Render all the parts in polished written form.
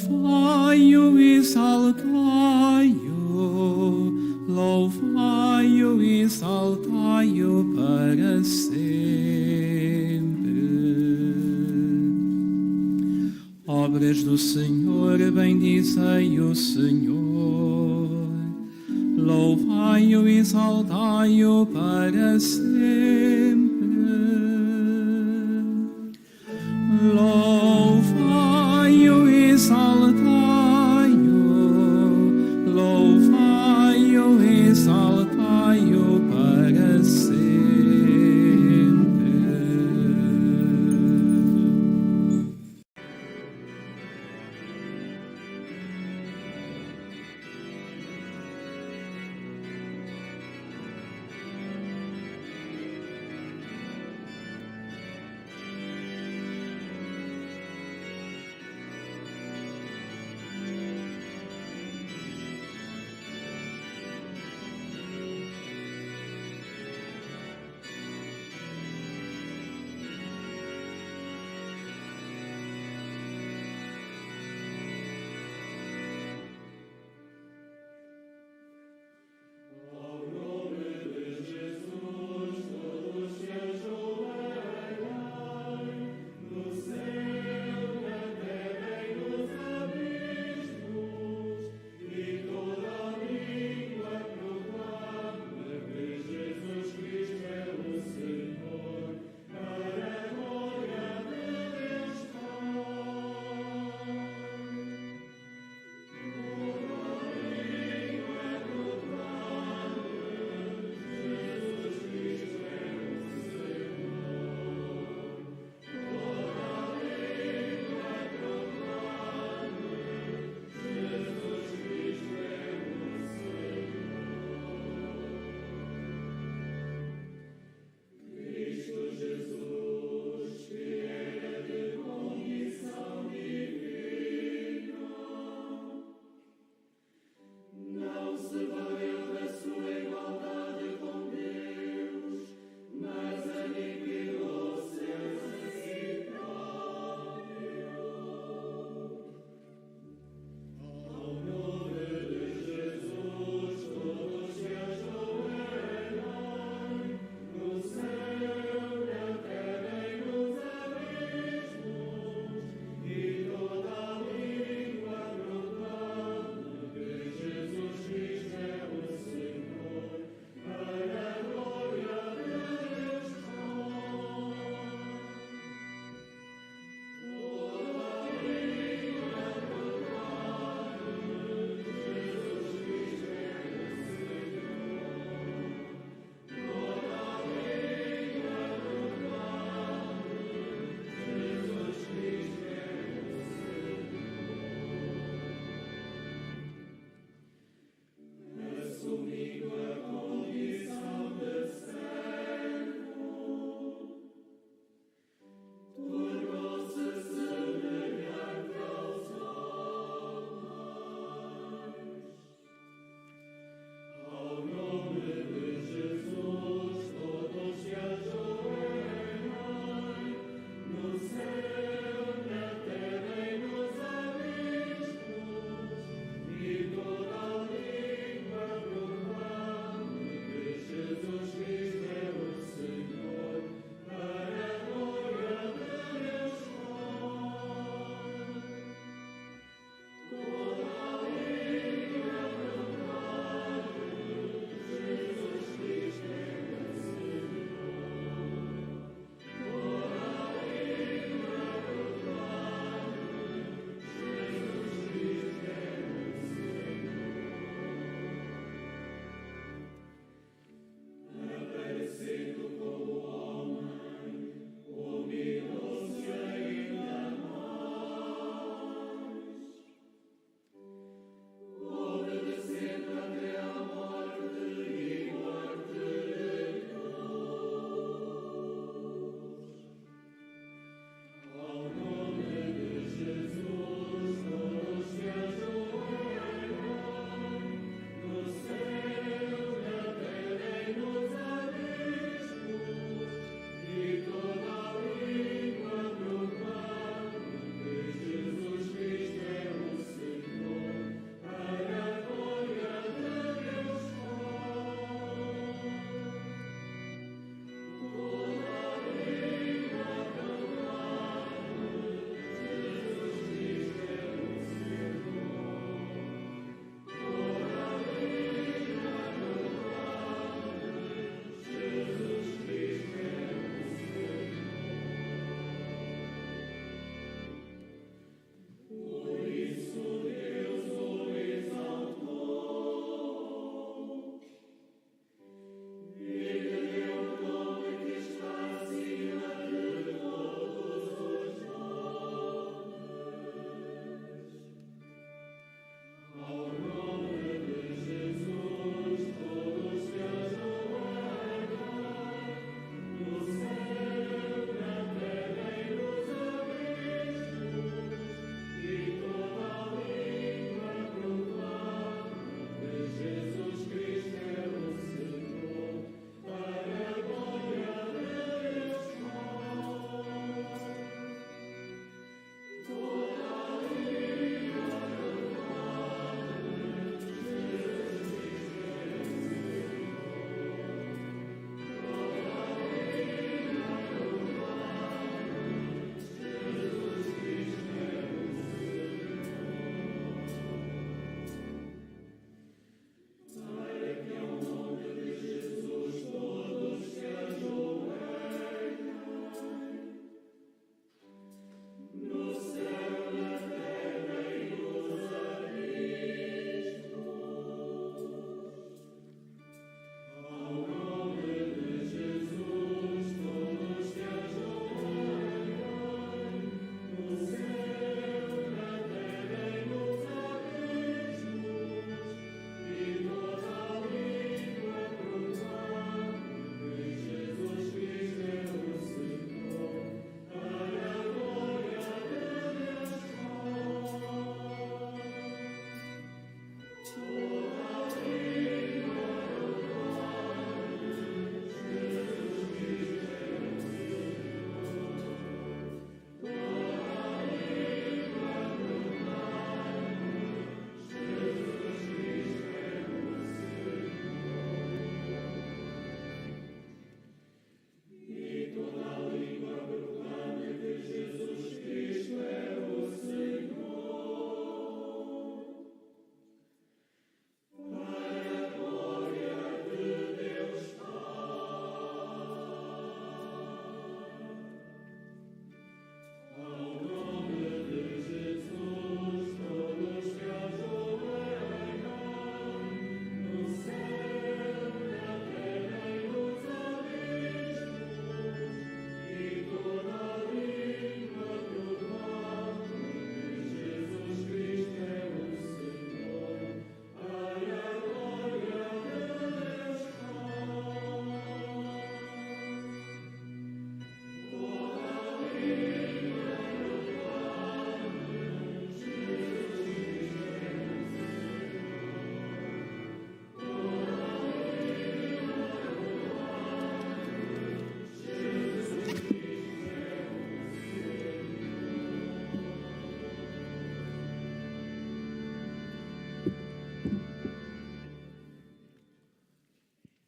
Louvai-o e exaltai-o, louvai-o e exaltai-o para sempre. Obras do Senhor, bendizei o Senhor, louvai-o e exaltai-o para sempre. Louvai-o e exaltai-o, louvai-o e exaltai-o para sempre.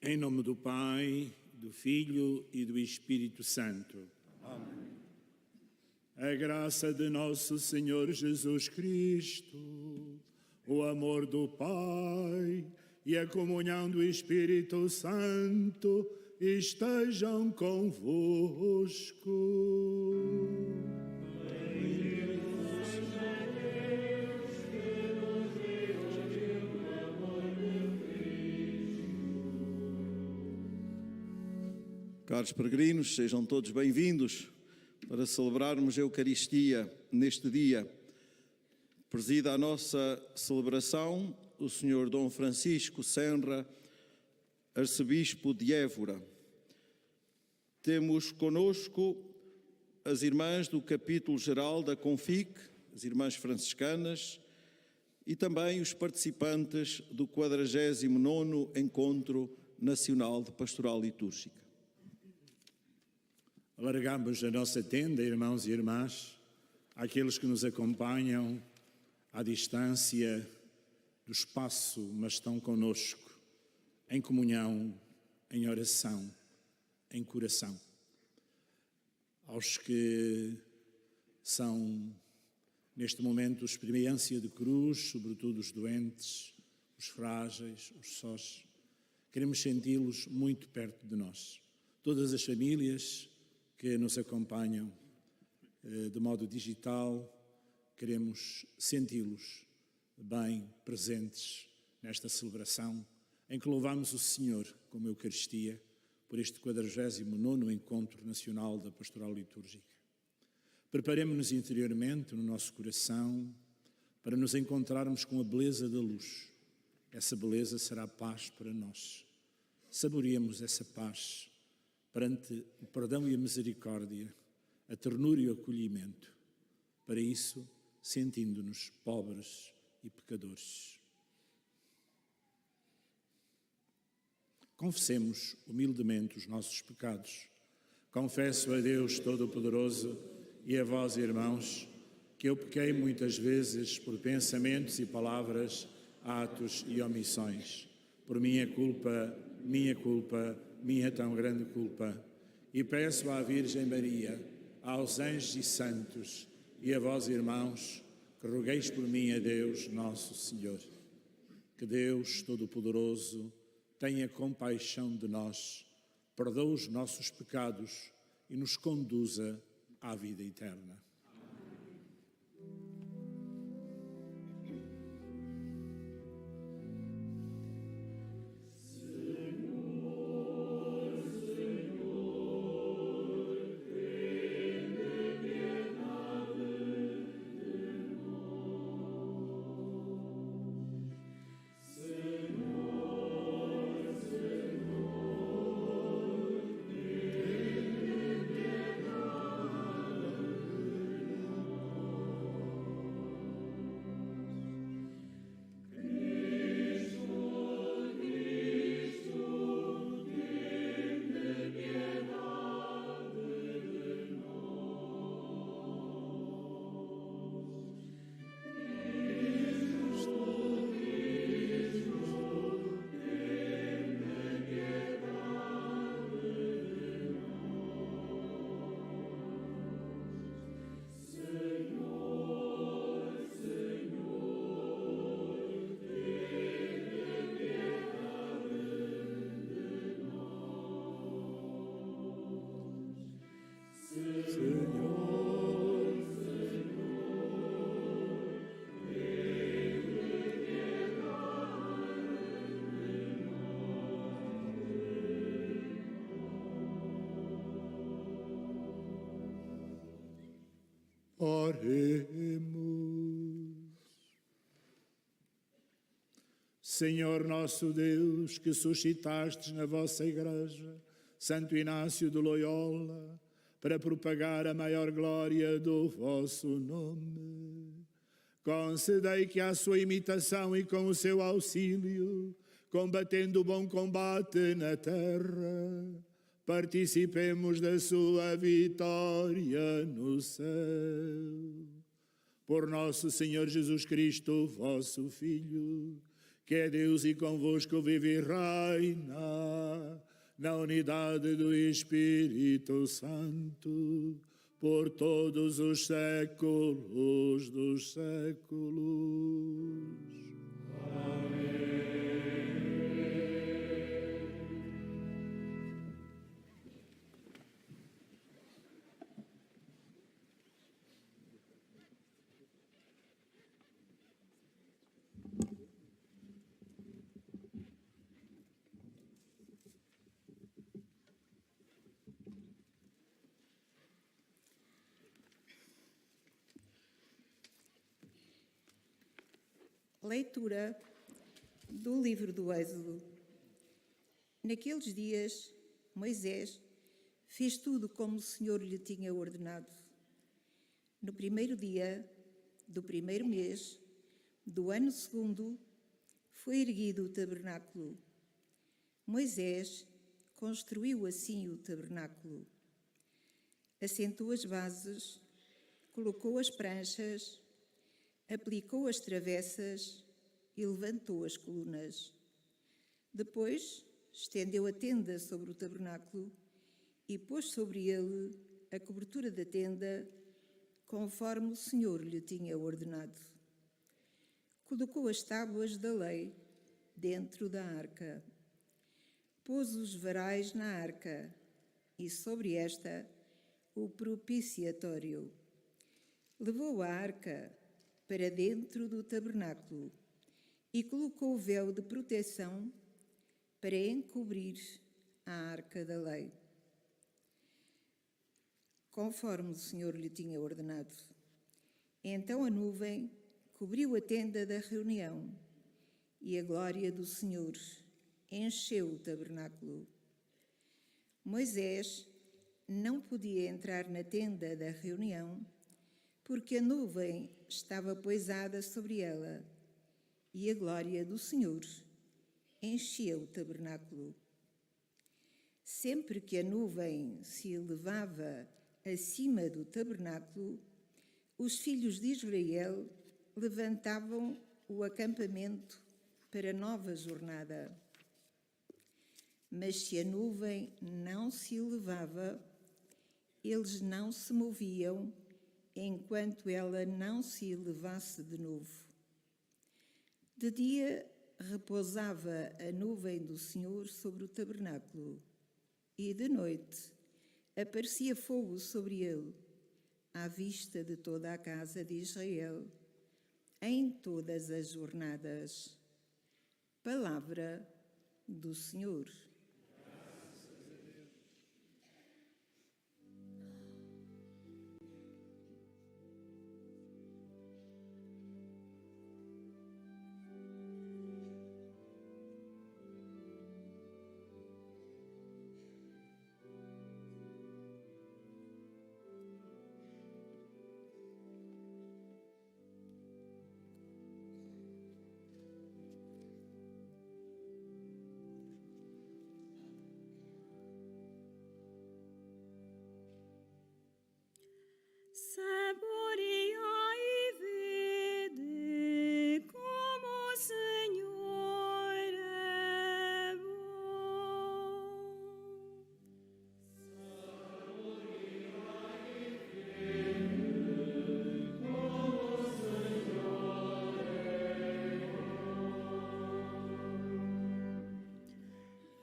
Em nome do Pai, do Filho e do Espírito Santo. Amém. A graça de nosso Senhor Jesus Cristo, o amor do Pai e a comunhão do Espírito Santo estejam convosco. Caros peregrinos, sejam todos bem-vindos para celebrarmos a Eucaristia neste dia. Presida a nossa celebração o Sr. Dom Francisco Senra, Arcebispo de Évora. Temos conosco as irmãs do capítulo geral da Confic, as irmãs franciscanas, e também os participantes do 49º Encontro Nacional de Pastoral Litúrgica. Alargamos a nossa tenda, irmãos e irmãs, àqueles que nos acompanham à distância do espaço, mas estão conosco, em comunhão, em oração, em coração. Aos que são, neste momento, experiência de cruz, sobretudo os doentes, os frágeis, os sós, queremos senti-los muito perto de nós. Todas as famílias que nos acompanham de modo digital, queremos senti-los bem presentes nesta celebração em que louvamos o Senhor como Eucaristia por este 49º Encontro Nacional da Pastoral Litúrgica. Preparemo-nos interiormente no nosso coração para nos encontrarmos com a beleza da luz. Essa beleza será paz para nós. Saboreemos essa paz perante o perdão e a misericórdia, a ternura e o acolhimento. Para isso, sentindo-nos pobres e pecadores. Confessemos humildemente os nossos pecados. Confesso a Deus Todo-Poderoso e a vós, irmãos, que eu pequei muitas vezes por pensamentos e palavras, atos e omissões. Por minha culpa, minha tão grande culpa, e peço à Virgem Maria, aos anjos e santos, e a vós, irmãos, que rogueis por mim a Deus Nosso Senhor. Que Deus Todo-Poderoso tenha compaixão de nós, perdoe os nossos pecados e nos conduza à vida eterna. Oremos. Senhor nosso Deus, que suscitastes na vossa Igreja Santo Inácio de Loyola para propagar a maior glória do vosso nome, concedei que à sua imitação e com o seu auxílio, combatendo o bom combate na terra, participemos da sua vitória no céu. Por nosso Senhor Jesus Cristo, vosso Filho, que é Deus e convosco vive e reina na unidade do Espírito Santo, por todos os séculos dos séculos. Leitura do livro do Êxodo. Naqueles dias, Moisés fez tudo como o Senhor lhe tinha ordenado. No primeiro dia do primeiro mês do ano segundo, foi erguido o tabernáculo. Moisés construiu assim o tabernáculo. Assentou as bases, colocou as pranchas, aplicou as travessas e levantou as colunas. Depois, estendeu a tenda sobre o tabernáculo e pôs sobre ele a cobertura da tenda, conforme o Senhor lhe tinha ordenado. Colocou as tábuas da lei dentro da arca. Pôs os varais na arca e sobre esta o propiciatório. Levou a arca para dentro do tabernáculo e colocou o véu de proteção para encobrir a arca da lei, conforme o Senhor lhe tinha ordenado. Então a nuvem cobriu a tenda da reunião e a glória do Senhor encheu o tabernáculo. Moisés não podia entrar na tenda da reunião porque a nuvem estava poisada sobre ela e a glória do Senhor enchia o tabernáculo. Sempre que a nuvem se elevava acima do tabernáculo, os filhos de Israel levantavam o acampamento para nova jornada. Mas se a nuvem não se elevava, eles não se moviam enquanto ela não se elevasse de novo. De dia repousava a nuvem do Senhor sobre o tabernáculo, e de noite aparecia fogo sobre ele, à vista de toda a casa de Israel, em todas as jornadas. Palavra do Senhor. Saboreai e vede como o Senhor é bom. Saboreai e vede como o Senhor é bom.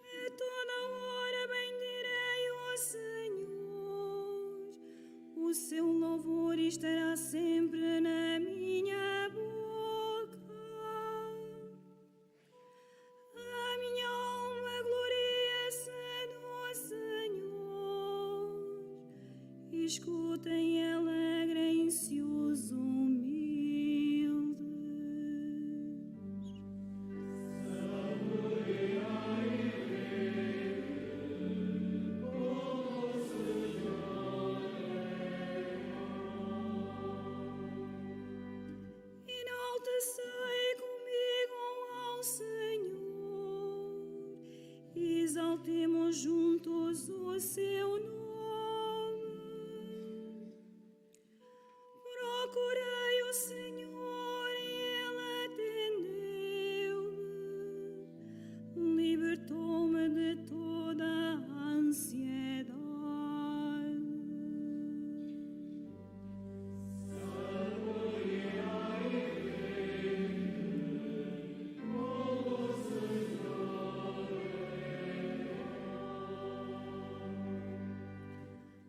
E toda hora bendirei o Senhor. O seu louvor estará sempre na minha boca. A minha alma gloria-se no Senhor. Escutem alegrem-se os humildes. Enaltecei comigo ao Senhor, exaltemos juntos o seu nome. Procurei o Senhor e Ele atendeu-me. libertou-me de toda a ansiedade.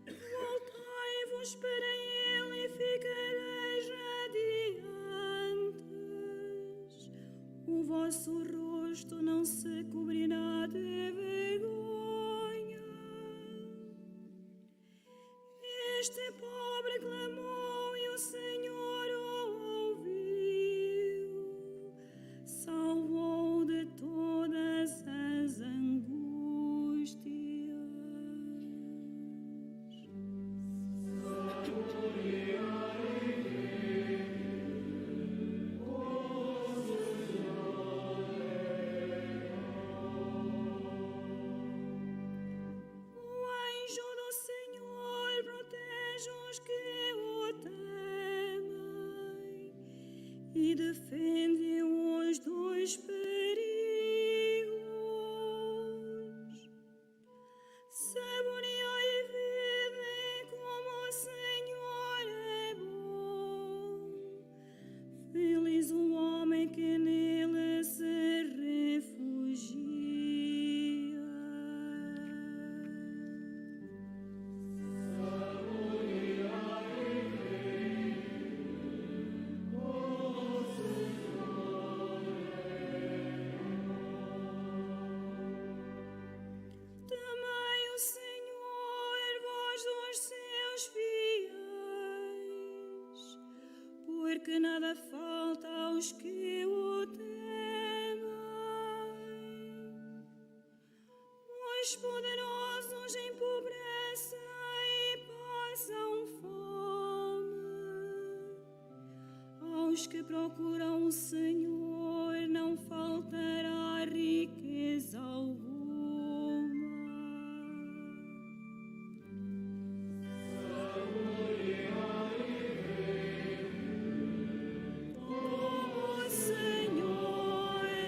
Voltai-vos para ele e ficareis radiantes. O vosso rosto não se cobrirá de vergonha. Este pobre clamou e o Senhor o ouviu, salvou de todas as angústias. O anjo do Senhor protege os que o temem e defende-os dos perigos. Saboreai e vede como o Senhor é bom. Feliz o homem que nele se refugia. Temei o Senhor, vós os seus fiéis, porque nada falta aos que o temem. Os poderosos empobrecem e passam fome. Aos que procuram o Senhor não faltará riqueza alguma. O Senhor é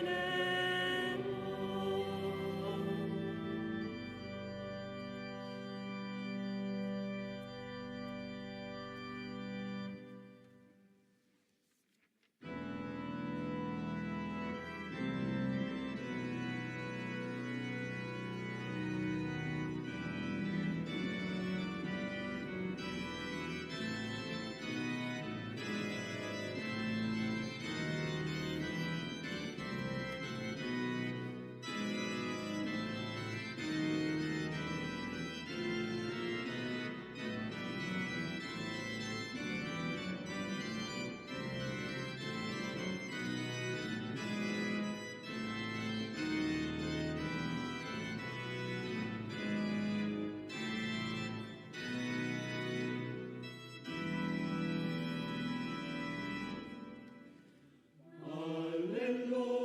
bom.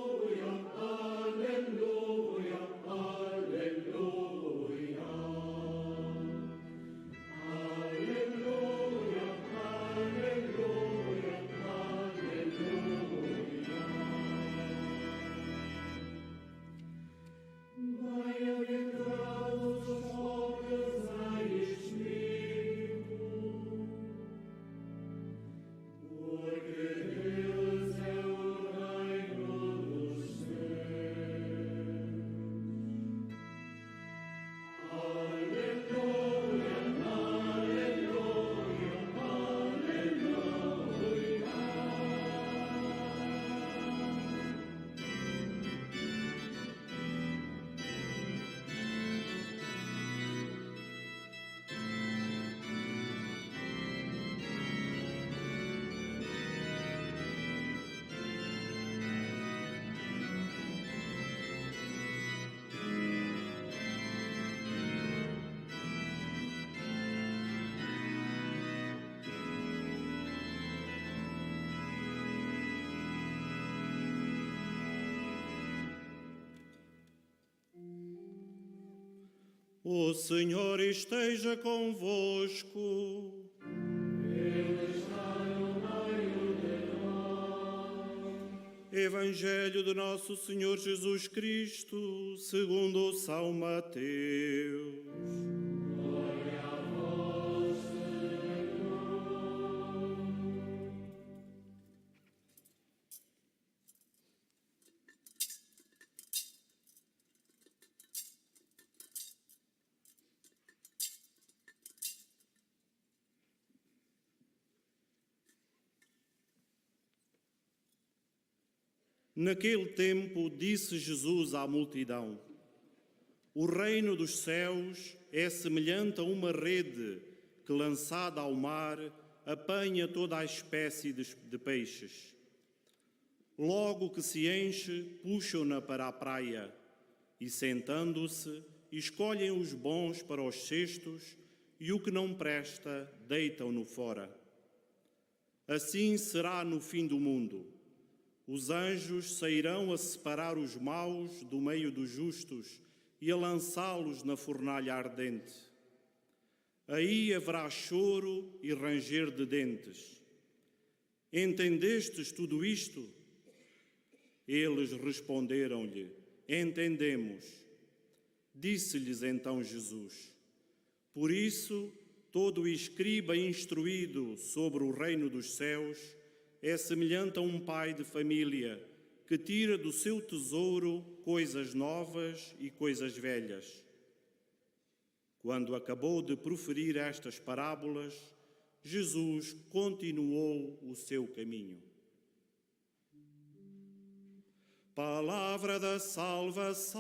O Senhor esteja convosco. Evangelho de Nosso Senhor Jesus Cristo, segundo São Mateus. Naquele tempo disse Jesus à multidão: O reino dos céus é semelhante a uma rede que, lançada ao mar, apanha toda a espécie de peixes. Logo que se enche, puxam-na para a praia e, sentando-se, escolhem os bons para os cestos e o que não presta, deitam-no fora. Assim será no fim do mundo. Os anjos sairão a separar os maus do meio dos justos e a lançá-los na fornalha ardente. Aí haverá choro e ranger de dentes. Entendestes tudo isto? Eles responderam-lhe: Entendemos. Disse-lhes então Jesus: Por isso, todo escriba instruído sobre o reino dos céus é semelhante a um pai de família que tira do seu tesouro coisas novas e coisas velhas. Quando acabou de proferir estas parábolas, Jesus continuou o seu caminho. Palavra da salvação.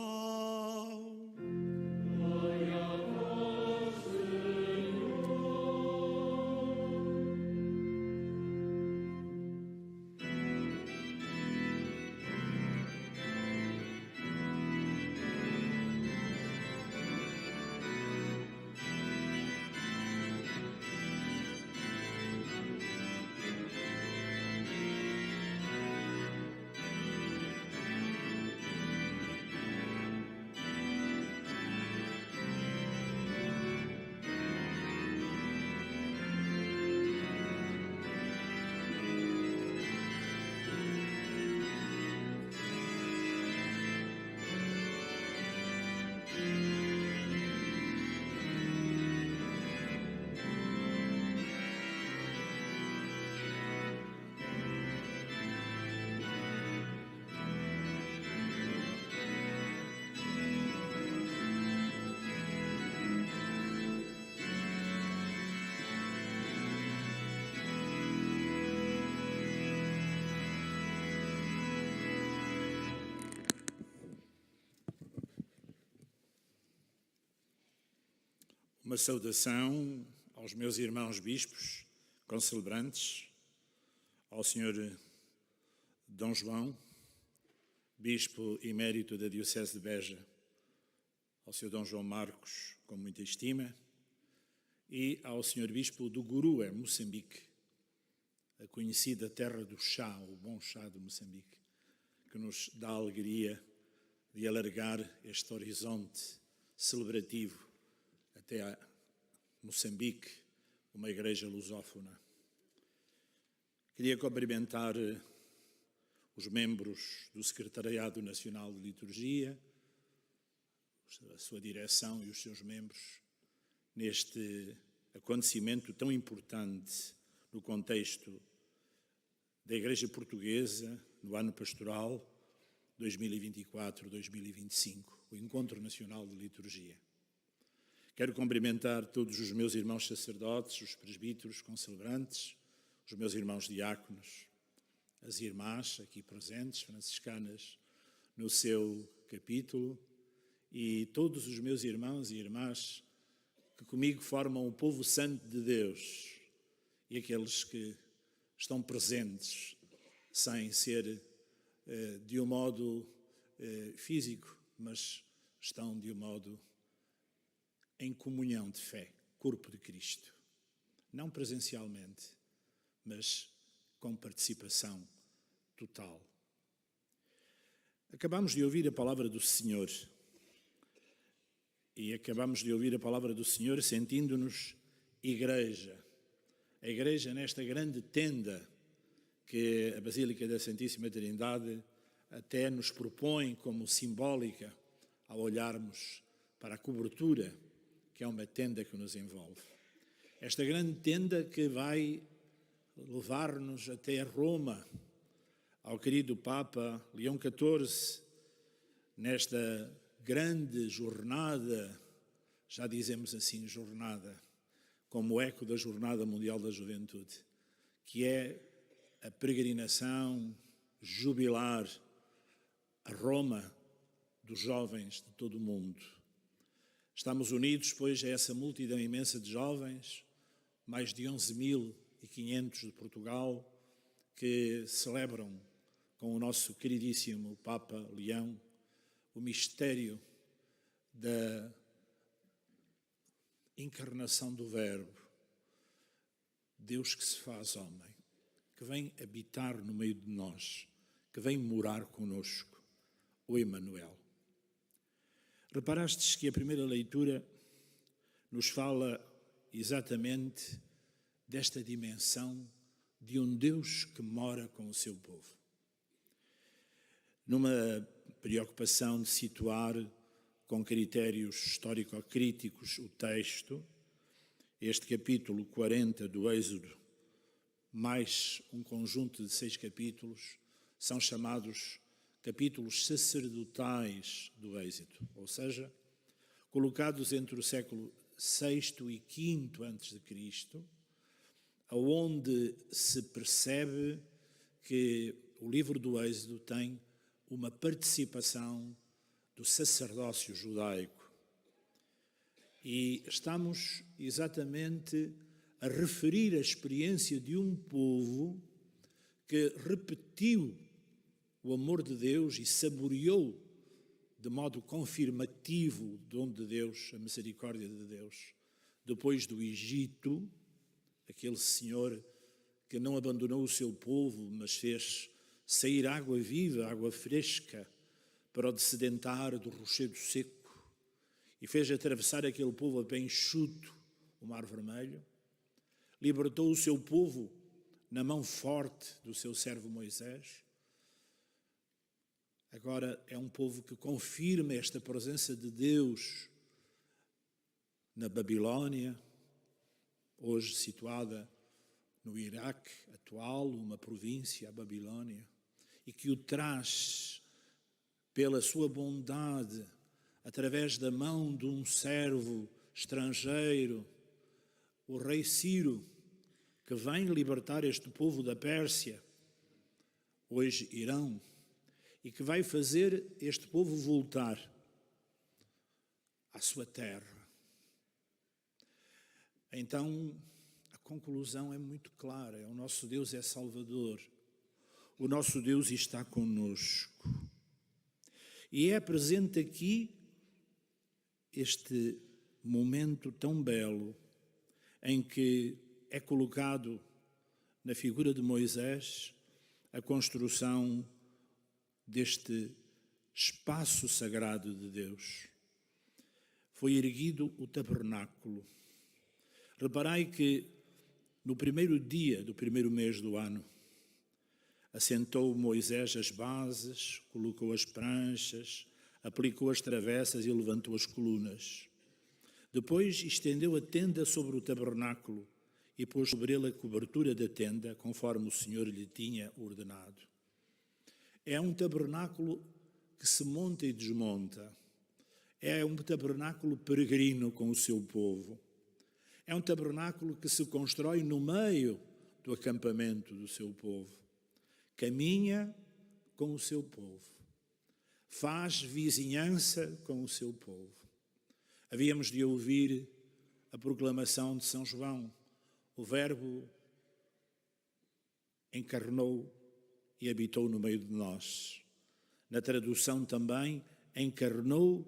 Uma saudação aos meus irmãos bispos, concelebrantes, ao Sr. Dom João, bispo emérito da Diocese de Beja, ao Sr. Dom João Marcos, com muita estima, e ao Sr. Bispo do Gurue, Moçambique, a conhecida terra do chá, o bom chá de Moçambique, que nos dá a alegria de alargar este horizonte celebrativo até a Moçambique, uma igreja lusófona. Queria cumprimentar os membros do Secretariado Nacional de Liturgia, a sua direção e os seus membros, neste acontecimento tão importante no contexto da Igreja Portuguesa, no ano pastoral 2024-2025, o Encontro Nacional de Liturgia. Quero cumprimentar todos os meus irmãos sacerdotes, os presbíteros, concelebrantes, os meus irmãos diáconos, as irmãs aqui presentes, franciscanas, no seu capítulo, e todos os meus irmãos e irmãs que comigo formam o povo santo de Deus e aqueles que estão presentes sem ser de um modo físico, mas estão de um modo em comunhão de fé, corpo de Cristo. Não presencialmente, mas com participação total. Acabamos de ouvir a palavra do Senhor. E acabamos de ouvir a palavra do Senhor sentindo-nos igreja. A igreja nesta grande tenda que a Basílica da Santíssima Trindade até nos propõe como simbólica ao olharmos para a cobertura, que é uma tenda que nos envolve. Esta grande tenda que vai levar-nos até Roma, ao querido Papa Leão XIV, nesta grande jornada, já dizemos assim, jornada, como eco da Jornada Mundial da Juventude, que é a peregrinação jubilar a Roma dos jovens de todo o mundo. Estamos unidos, pois, a essa multidão imensa de jovens, mais de 11.500 de Portugal, que celebram com o nosso queridíssimo Papa Leão o mistério da encarnação do Verbo, Deus que se faz homem, que vem habitar no meio de nós, que vem morar conosco, o Emmanuel. Reparastes que a primeira leitura nos fala exatamente desta dimensão de um Deus que mora com o seu povo. Numa preocupação de situar com critérios histórico-críticos o texto, este capítulo 40 do Êxodo, mais um conjunto de 6 capítulos, são chamados capítulos sacerdotais do Êxodo, ou seja, colocados entre o século VI e V a.C., aonde se percebe que o livro do Êxodo tem uma participação do sacerdócio judaico. E estamos exatamente a referir a experiência de um povo que repetiu o amor de Deus e saboreou de modo confirmativo o dom de Deus, a misericórdia de Deus, depois do Egito, aquele Senhor que não abandonou o seu povo, mas fez sair água viva, água fresca, para o dessedentar do rochedo seco, e fez atravessar aquele povo a pé enxuto o Mar Vermelho, libertou o seu povo na mão forte do seu servo Moisés. Agora é um povo que confirma esta presença de Deus na Babilónia, hoje situada no Iraque atual, uma província, a Babilónia, e que o traz pela sua bondade, através da mão de um servo estrangeiro, o rei Ciro, que vem libertar este povo da Pérsia, hoje Irão, e que vai fazer este povo voltar à sua terra. Então, a conclusão é muito clara, o nosso Deus é Salvador, o nosso Deus está conosco. E é presente aqui este momento tão belo em que é colocado na figura de Moisés a construção deste espaço sagrado de Deus. Foi erguido o tabernáculo. Reparai que no primeiro dia do primeiro mês do ano, assentou Moisés as bases, colocou as pranchas, aplicou as travessas e levantou as colunas. Depois estendeu a tenda sobre o tabernáculo e pôs sobre ele a cobertura da tenda, conforme o Senhor lhe tinha ordenado. É um tabernáculo que se monta e desmonta. É um tabernáculo peregrino com o seu povo. É um tabernáculo que se constrói no meio do acampamento do seu povo. Caminha com o seu povo. Faz vizinhança com o seu povo. Havíamos de ouvir a proclamação de São João. O Verbo encarnou e habitou no meio de nós. Na tradução também, encarnou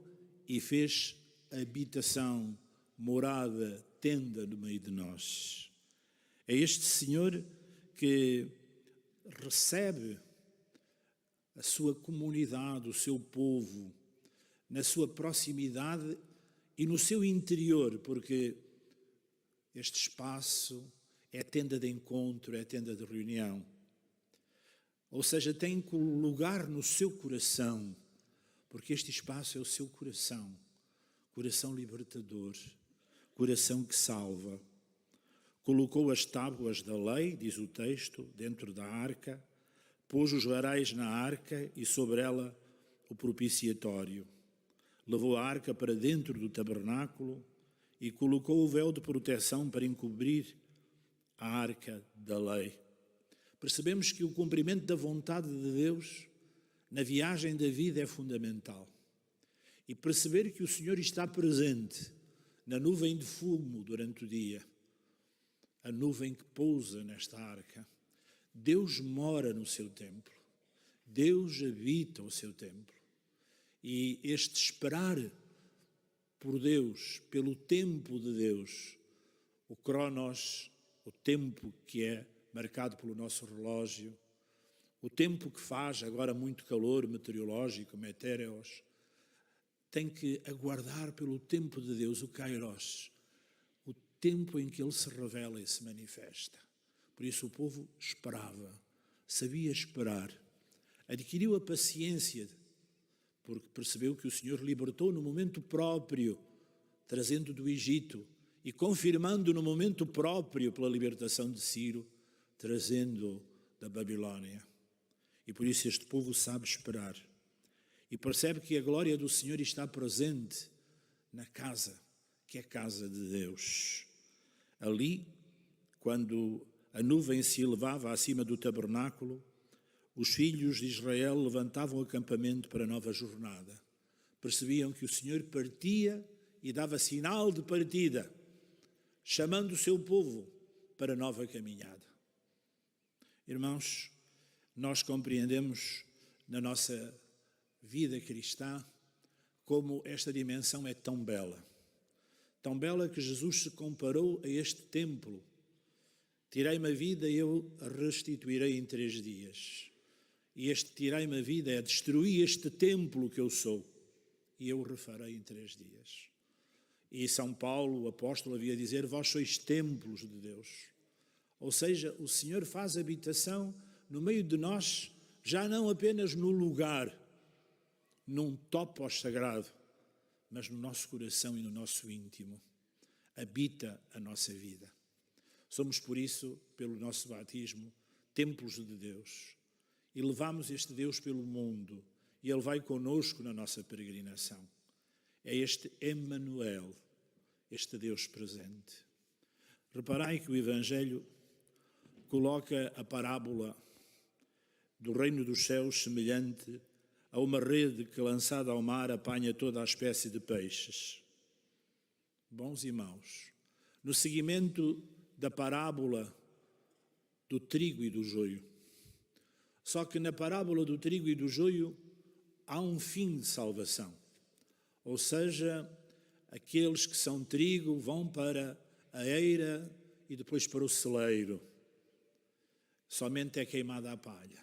e fez habitação, morada, tenda no meio de nós. É este Senhor que recebe a sua comunidade, o seu povo, na sua proximidade e no seu interior, porque este espaço é tenda de encontro, é tenda de reunião. Ou seja, tem lugar no seu coração, porque este espaço é o seu coração, coração libertador, coração que salva. Colocou as tábuas da lei, diz o texto, dentro da arca, pôs os varais na arca e sobre ela o propiciatório. Levou a arca para dentro do tabernáculo e colocou o véu de proteção para encobrir a arca da lei. Percebemos que o cumprimento da vontade de Deus na viagem da vida é fundamental. E perceber que o Senhor está presente na nuvem de fumo durante o dia, a nuvem que pousa nesta arca. Deus mora no seu templo, Deus habita o seu templo. E este esperar por Deus, pelo tempo de Deus, o cronos, o tempo que é marcado pelo nosso relógio, o tempo que faz agora muito calor meteorológico, meteoros, tem que aguardar pelo tempo de Deus, o kairos, o tempo em que Ele se revela e se manifesta. Por isso o povo esperava, sabia esperar, adquiriu a paciência, porque percebeu que o Senhor libertou no momento próprio, trazendo do Egito, e confirmando no momento próprio pela libertação de Ciro, trazendo da Babilônia. E por isso este povo sabe esperar. E percebe que a glória do Senhor está presente na casa, que é a casa de Deus. Ali, quando a nuvem se elevava acima do tabernáculo, os filhos de Israel levantavam o acampamento para a nova jornada. Percebiam que o Senhor partia e dava sinal de partida, chamando o seu povo para a nova caminhada. Irmãos, nós compreendemos na nossa vida cristã como esta dimensão é tão bela que Jesus se comparou a este templo. Tirei-me a vida e eu a restituirei em 3 dias. E este tirei-me a vida é destruir este templo que eu sou e eu o refarei em 3 dias. E São Paulo, o apóstolo, havia a dizer, vós sois templos de Deus. Ou seja, o Senhor faz habitação no meio de nós, já não apenas no lugar, num topos sagrado, mas no nosso coração e no nosso íntimo. Habita a nossa vida. Somos, por isso, pelo nosso batismo, templos de Deus. E levamos este Deus pelo mundo, e Ele vai conosco na nossa peregrinação. É este Emmanuel, este Deus presente. Reparai que o Evangelho coloca a parábola do reino dos céus semelhante a uma rede que, lançada ao mar, apanha toda a espécie de peixes. Bons e maus. No seguimento da parábola do trigo e do joio. Só que na parábola do trigo e do joio há um fim de salvação. Ou seja, aqueles que são trigo vão para a eira e depois para o celeiro. Somente é queimada a palha.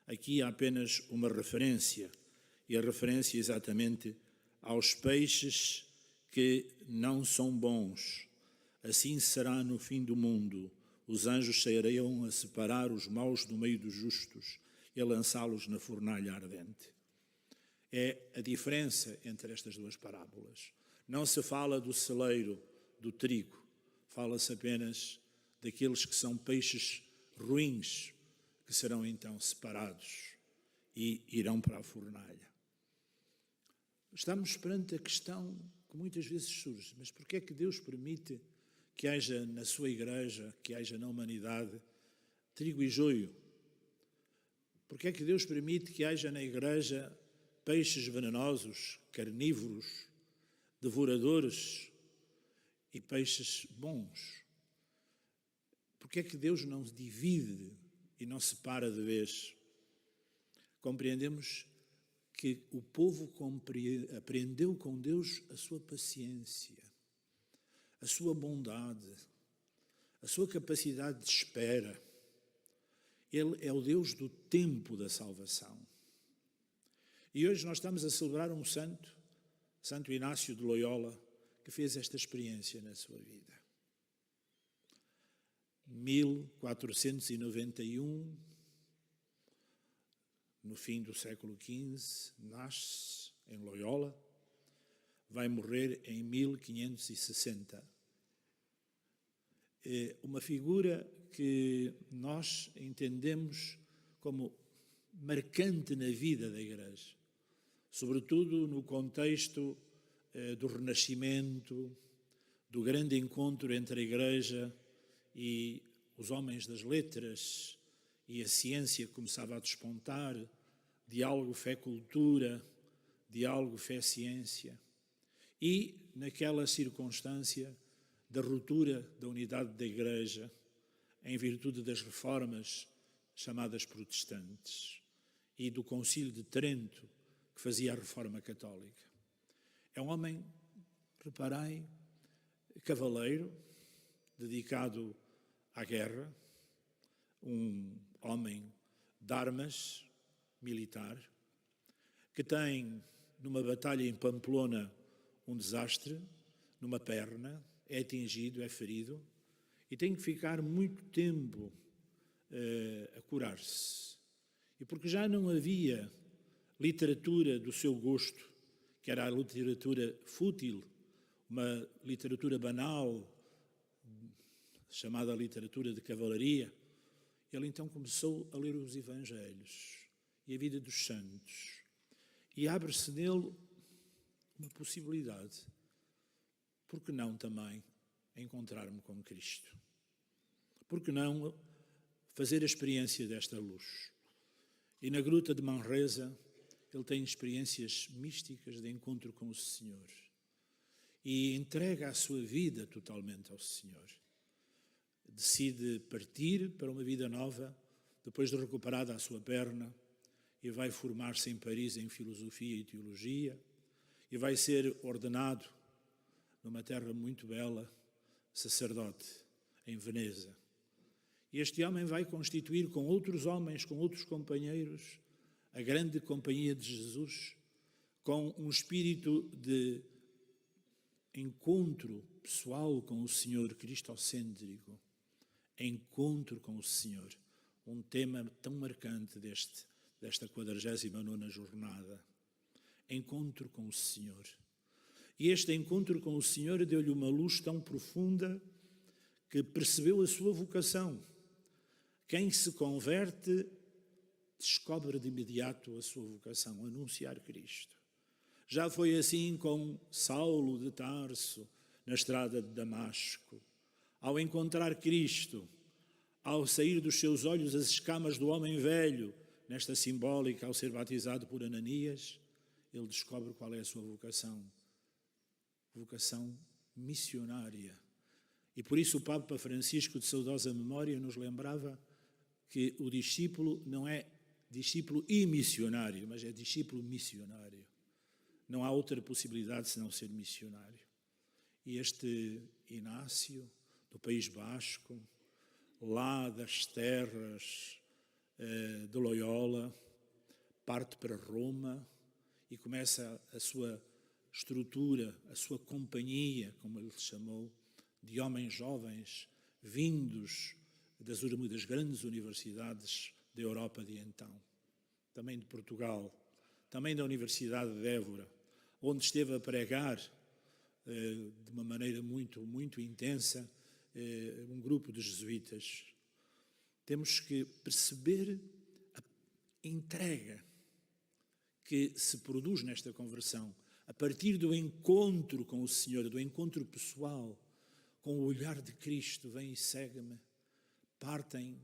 Aqui há apenas uma referência, e a referência é exatamente aos peixes que não são bons. Assim será no fim do mundo. Os anjos sairão a separar os maus do meio dos justos e a lançá-los na fornalha ardente. É a diferença entre estas duas parábolas. Não se fala do celeiro, do trigo. Fala-se apenas daqueles que são peixes ruins, que serão então separados e irão para a fornalha. Estamos perante a questão que muitas vezes surge, mas porquê é que Deus permite que haja na sua igreja, que haja na humanidade, trigo e joio? Porquê é que Deus permite que haja na igreja peixes venenosos, carnívoros, devoradores e peixes bons? Porquê é que Deus não divide e não separa de vez? Compreendemos que o povo aprendeu com Deus a sua paciência, a sua bondade, a sua capacidade de espera. Ele é o Deus do tempo da salvação. E hoje nós estamos a celebrar um santo, Santo Inácio de Loyola, que fez esta experiência na sua vida. 1491, no fim do século XV, nasce em Loyola, vai morrer em 1560. É uma figura que nós entendemos como marcante na vida da Igreja, sobretudo no contexto do Renascimento, do grande encontro entre a Igreja e os homens das letras, e a ciência começava a despontar, diálogo fé-cultura, diálogo fé-ciência. E, naquela circunstância da ruptura da unidade da Igreja, em virtude das reformas chamadas protestantes, e do Concílio de Trento, que fazia a reforma católica. É um homem, reparei, cavaleiro, dedicado à guerra, um homem de armas, militar, que tem, numa batalha em Pamplona, um desastre, numa perna, é atingido, é ferido, e tem que ficar muito tempo a curar-se. E porque já não havia literatura do seu gosto, que era a literatura fútil, uma literatura banal, chamada literatura de cavalaria, ele então começou a ler os Evangelhos e a vida dos santos. E abre-se nele uma possibilidade. Por que não também encontrar-me com Cristo? Por que não fazer a experiência desta luz? E na gruta de Manresa, ele tem experiências místicas de encontro com o Senhor. E entrega a sua vida totalmente ao Senhor. Decide partir para uma vida nova, depois de recuperada a sua perna, e vai formar-se em Paris em filosofia e teologia, e vai ser ordenado, numa terra muito bela, sacerdote, em Veneza. E este homem vai constituir com outros homens, com outros companheiros, a grande companhia de Jesus, com um espírito de encontro pessoal com o Senhor, cristocêntrico, encontro com o Senhor, um tema tão marcante desta 49ª jornada, encontro com o Senhor. E este encontro com o Senhor deu-lhe uma luz tão profunda que percebeu a sua vocação. Quem se converte descobre de imediato a sua vocação, anunciar Cristo. Já foi assim com Saulo de Tarso, na estrada de Damasco. Ao encontrar Cristo, ao sair dos seus olhos as escamas do homem velho, nesta simbólica, ao ser batizado por Ananias, ele descobre qual é a sua vocação. Vocação missionária. E por isso o Papa Francisco, de saudosa memória, nos lembrava que o discípulo não é discípulo e missionário, mas é discípulo missionário. Não há outra possibilidade senão ser missionário. E este Inácio, do País Basco, lá das terras de Loyola, parte para Roma e começa a sua estrutura, a sua companhia, como ele chamou, de homens jovens vindos das grandes universidades da Europa de então, também de Portugal, também da Universidade de Évora, onde esteve a pregar de uma maneira muito, muito intensa um grupo de jesuítas. Temos que perceber a entrega que se produz nesta conversão, a partir do encontro com o Senhor, do encontro pessoal, com o olhar de Cristo, vem e segue-me. Partem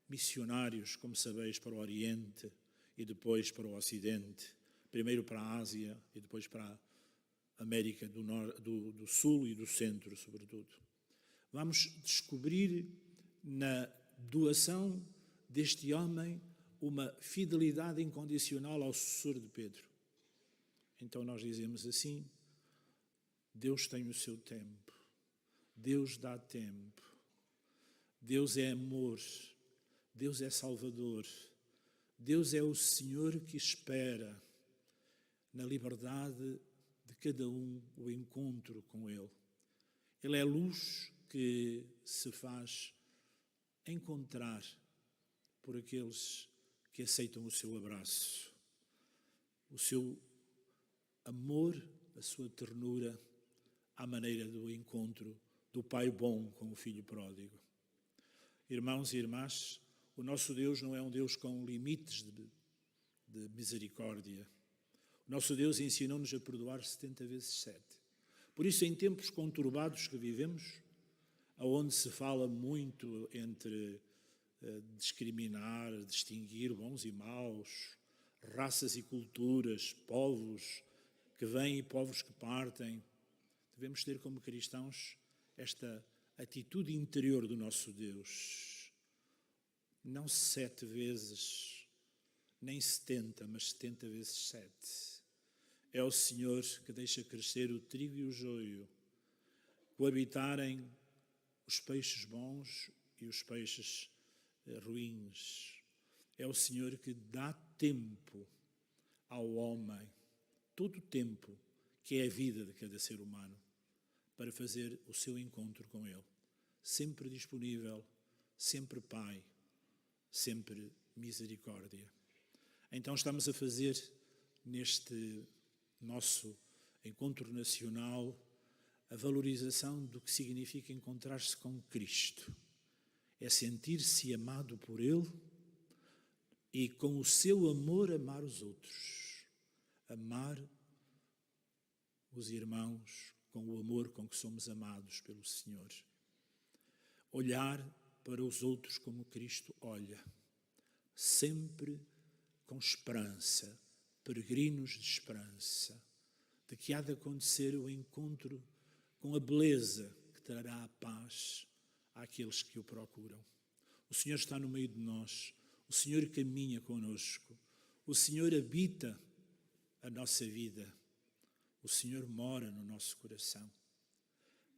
missionários, como sabeis, para o Oriente e depois para o Ocidente, primeiro para a Ásia e depois para a América do Sul e do Centro, sobretudo. Vamos descobrir na doação deste homem uma fidelidade incondicional ao sucessor de Pedro. Então nós dizemos assim: Deus tem o seu tempo, Deus dá tempo, Deus é amor, Deus é Salvador, Deus é o Senhor que espera na liberdade de cada um o encontro com Ele. Ele é a luz que se faz encontrar por aqueles que aceitam o seu abraço, o seu amor, a sua ternura, à maneira do encontro do pai bom com o filho pródigo. Irmãos e irmãs, o nosso Deus não é um Deus com limites de misericórdia. O nosso Deus ensinou-nos a perdoar 70 vezes 7. Por isso, em tempos conturbados que vivemos, onde se fala muito entre discriminar, distinguir bons e maus, raças e culturas, povos que vêm e povos que partem, devemos ter como cristãos esta atitude interior do nosso Deus. Não 7 vezes, nem 70, mas 70 vezes 7. É o Senhor que deixa crescer o trigo e o joio, coabitarem os peixes bons e os peixes ruins. É o Senhor que dá tempo ao homem, todo o tempo que é a vida de cada ser humano, para fazer o seu encontro com Ele. Sempre disponível, sempre Pai, sempre misericórdia. Então estamos a fazer neste nosso encontro nacional a valorização do que significa encontrar-se com Cristo. É sentir-se amado por Ele e com o seu amor amar os outros. Amar os irmãos com o amor com que somos amados pelo Senhor. Olhar para os outros como Cristo olha, sempre com esperança, peregrinos de esperança, de que há de acontecer o encontro com a beleza que trará a paz àqueles que o procuram. O Senhor está no meio de nós, o Senhor caminha conosco, o Senhor habita a nossa vida, o Senhor mora no nosso coração.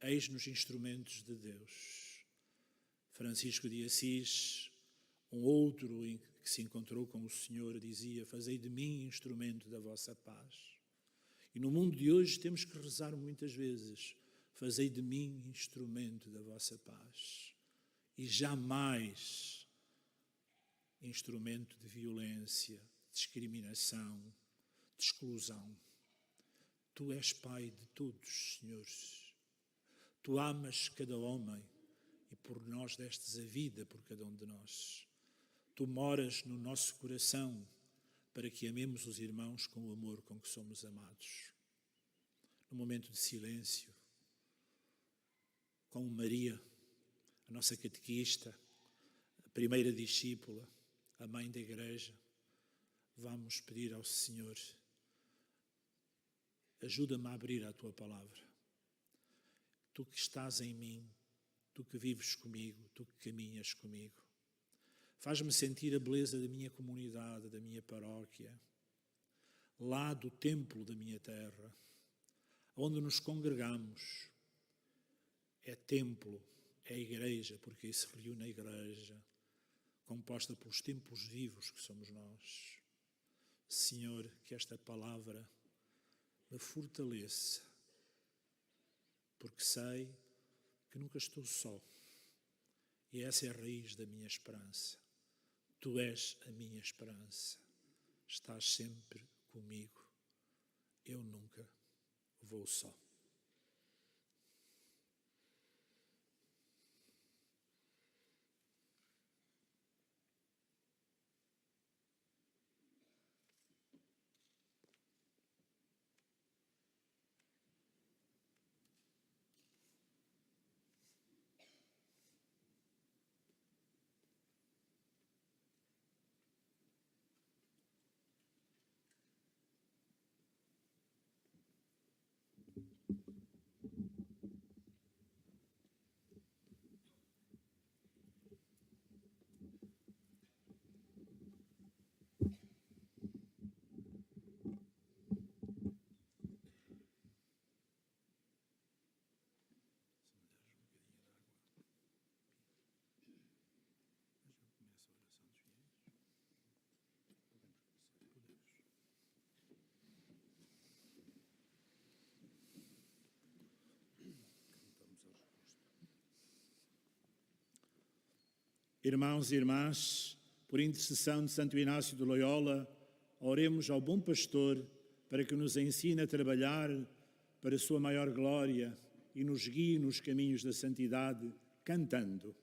Eis-nos instrumentos de Deus. Francisco de Assis, um outro que se encontrou com o Senhor, dizia: fazei de mim instrumento da vossa paz. E no mundo de hoje temos que rezar muitas vezes: fazei de mim instrumento da vossa paz. E jamais instrumento de violência, de discriminação, de exclusão. Tu és Pai de todos, Senhor. Tu amas cada homem e por nós destes a vida por cada um de nós. Tu moras no nosso coração para que amemos os irmãos com o amor com que somos amados. No momento de silêncio, como Maria, a nossa catequista, a primeira discípula, a mãe da Igreja, vamos pedir ao Senhor: ajuda-me a abrir a Tua Palavra. Tu que estás em mim, Tu que vives comigo, Tu que caminhas comigo. Faz-me sentir a beleza da minha comunidade, da minha paróquia, lá do templo da minha terra, onde nos congregamos. É templo, é igreja, porque aí se reúne a igreja, composta pelos templos vivos que somos nós. Senhor, que esta palavra me fortaleça, porque sei que nunca estou só. E essa é a raiz da minha esperança. Tu és a minha esperança. Estás sempre comigo. Eu nunca vou só. Irmãos e irmãs, Por intercessão de Santo Inácio de Loyola, oremos ao bom pastor para que nos ensine a trabalhar para a sua maior glória e nos guie nos caminhos da santidade, cantando.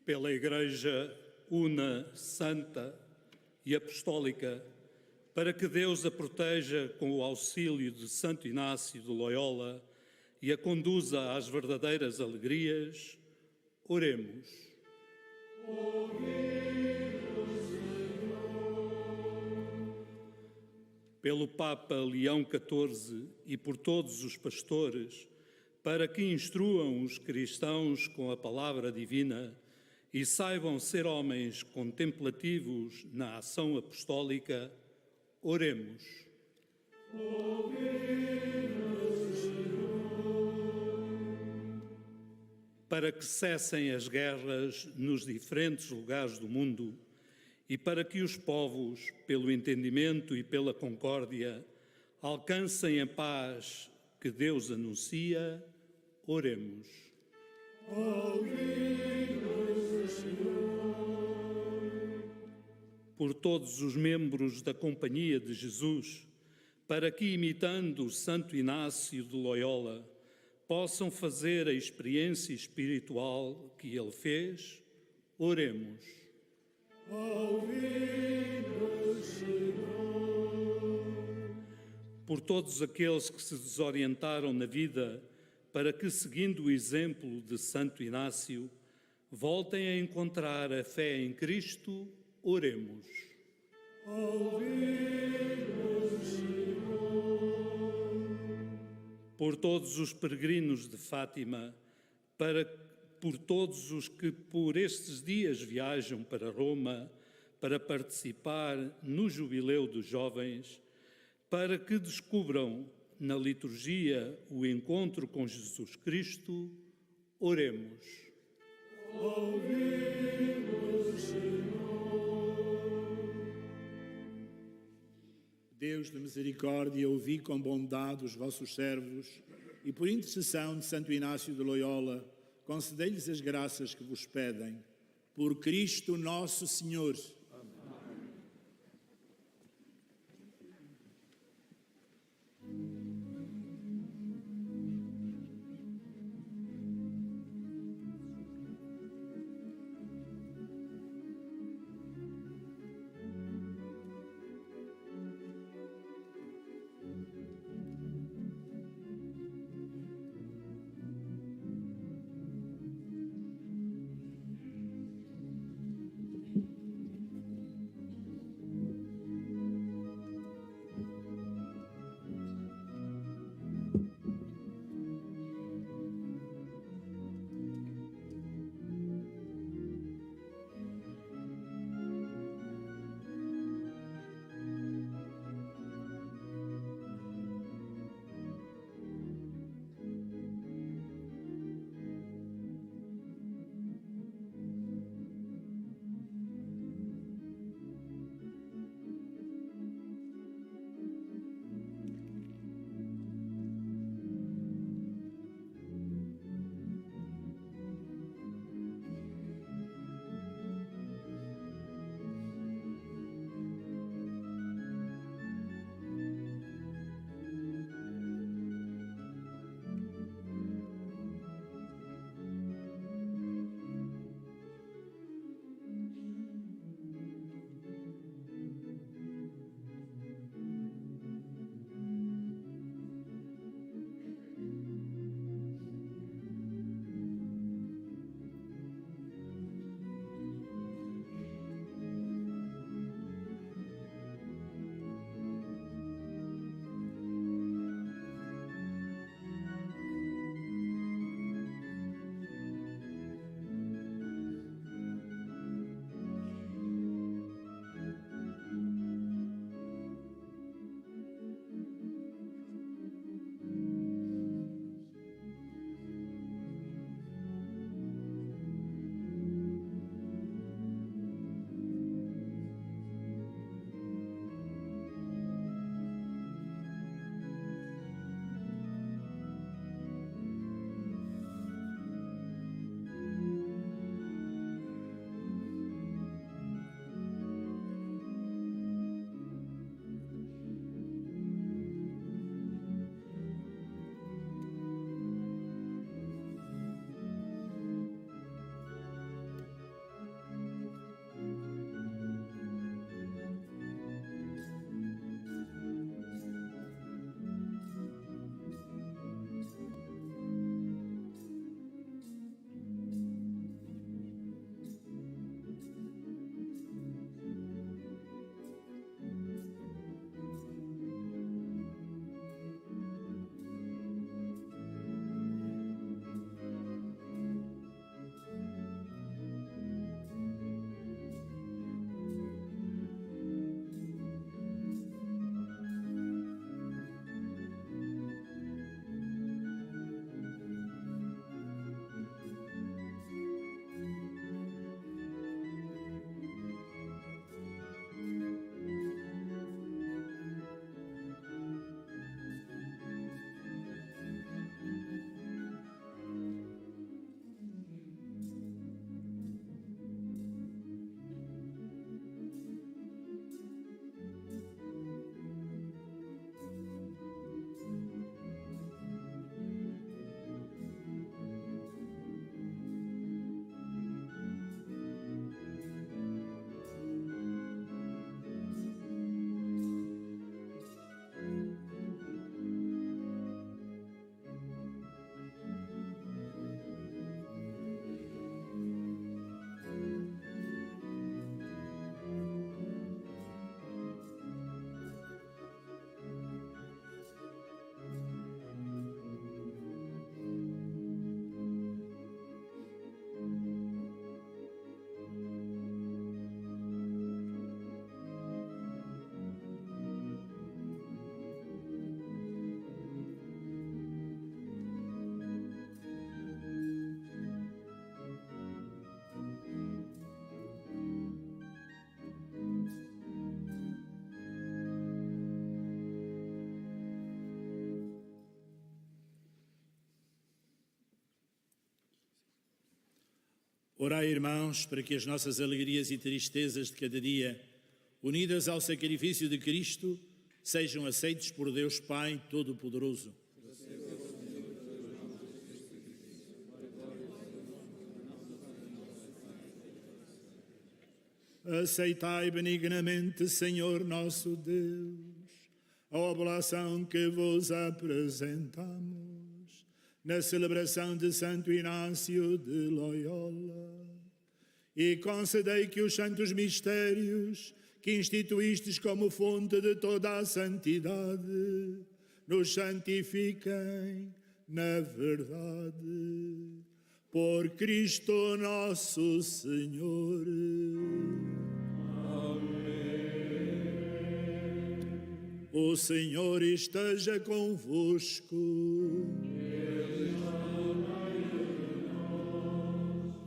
Pela Igreja una, santa e apostólica, para que Deus a proteja com o auxílio de Santo Inácio de Loyola e a conduza às verdadeiras alegrias, oremos. Pelo Papa Leão XIV e por todos os pastores, para que instruam os cristãos com a palavra divina e saibam ser homens contemplativos na ação apostólica, oremos. Para que cessem as guerras nos diferentes lugares do mundo e para que os povos, pelo entendimento e pela concórdia, alcancem a paz que Deus anuncia, oremos. Por todos os membros da Companhia de Jesus, para que, imitando Santo Inácio de Loyola, possam fazer a experiência espiritual que ele fez, oremos. Por todos aqueles que se desorientaram na vida, para que, seguindo o exemplo de Santo Inácio, voltem a encontrar a fé em Cristo, oremos. Por todos os peregrinos de Fátima, por todos os que por estes dias viajam para Roma para participar no Jubileu dos Jovens, para que descubram na liturgia o encontro com Jesus Cristo, oremos. Deus de misericórdia, ouvi com bondade os vossos servos e, por intercessão de Santo Inácio de Loyola, concedei-lhes as graças que vos pedem. Por Cristo nosso Senhor. Orai, irmãos, para que as nossas alegrias e tristezas de cada dia, unidas ao sacrifício de Cristo, sejam aceitos por Deus Pai Todo-Poderoso. Aceitai benignamente, Senhor nosso Deus, a oblação que vos apresentamos na celebração de Santo Inácio de Loyola, e concedei que os santos mistérios que instituístes como fonte de toda a santidade nos santifiquem na verdade. Por Cristo nosso Senhor. O Senhor esteja convosco.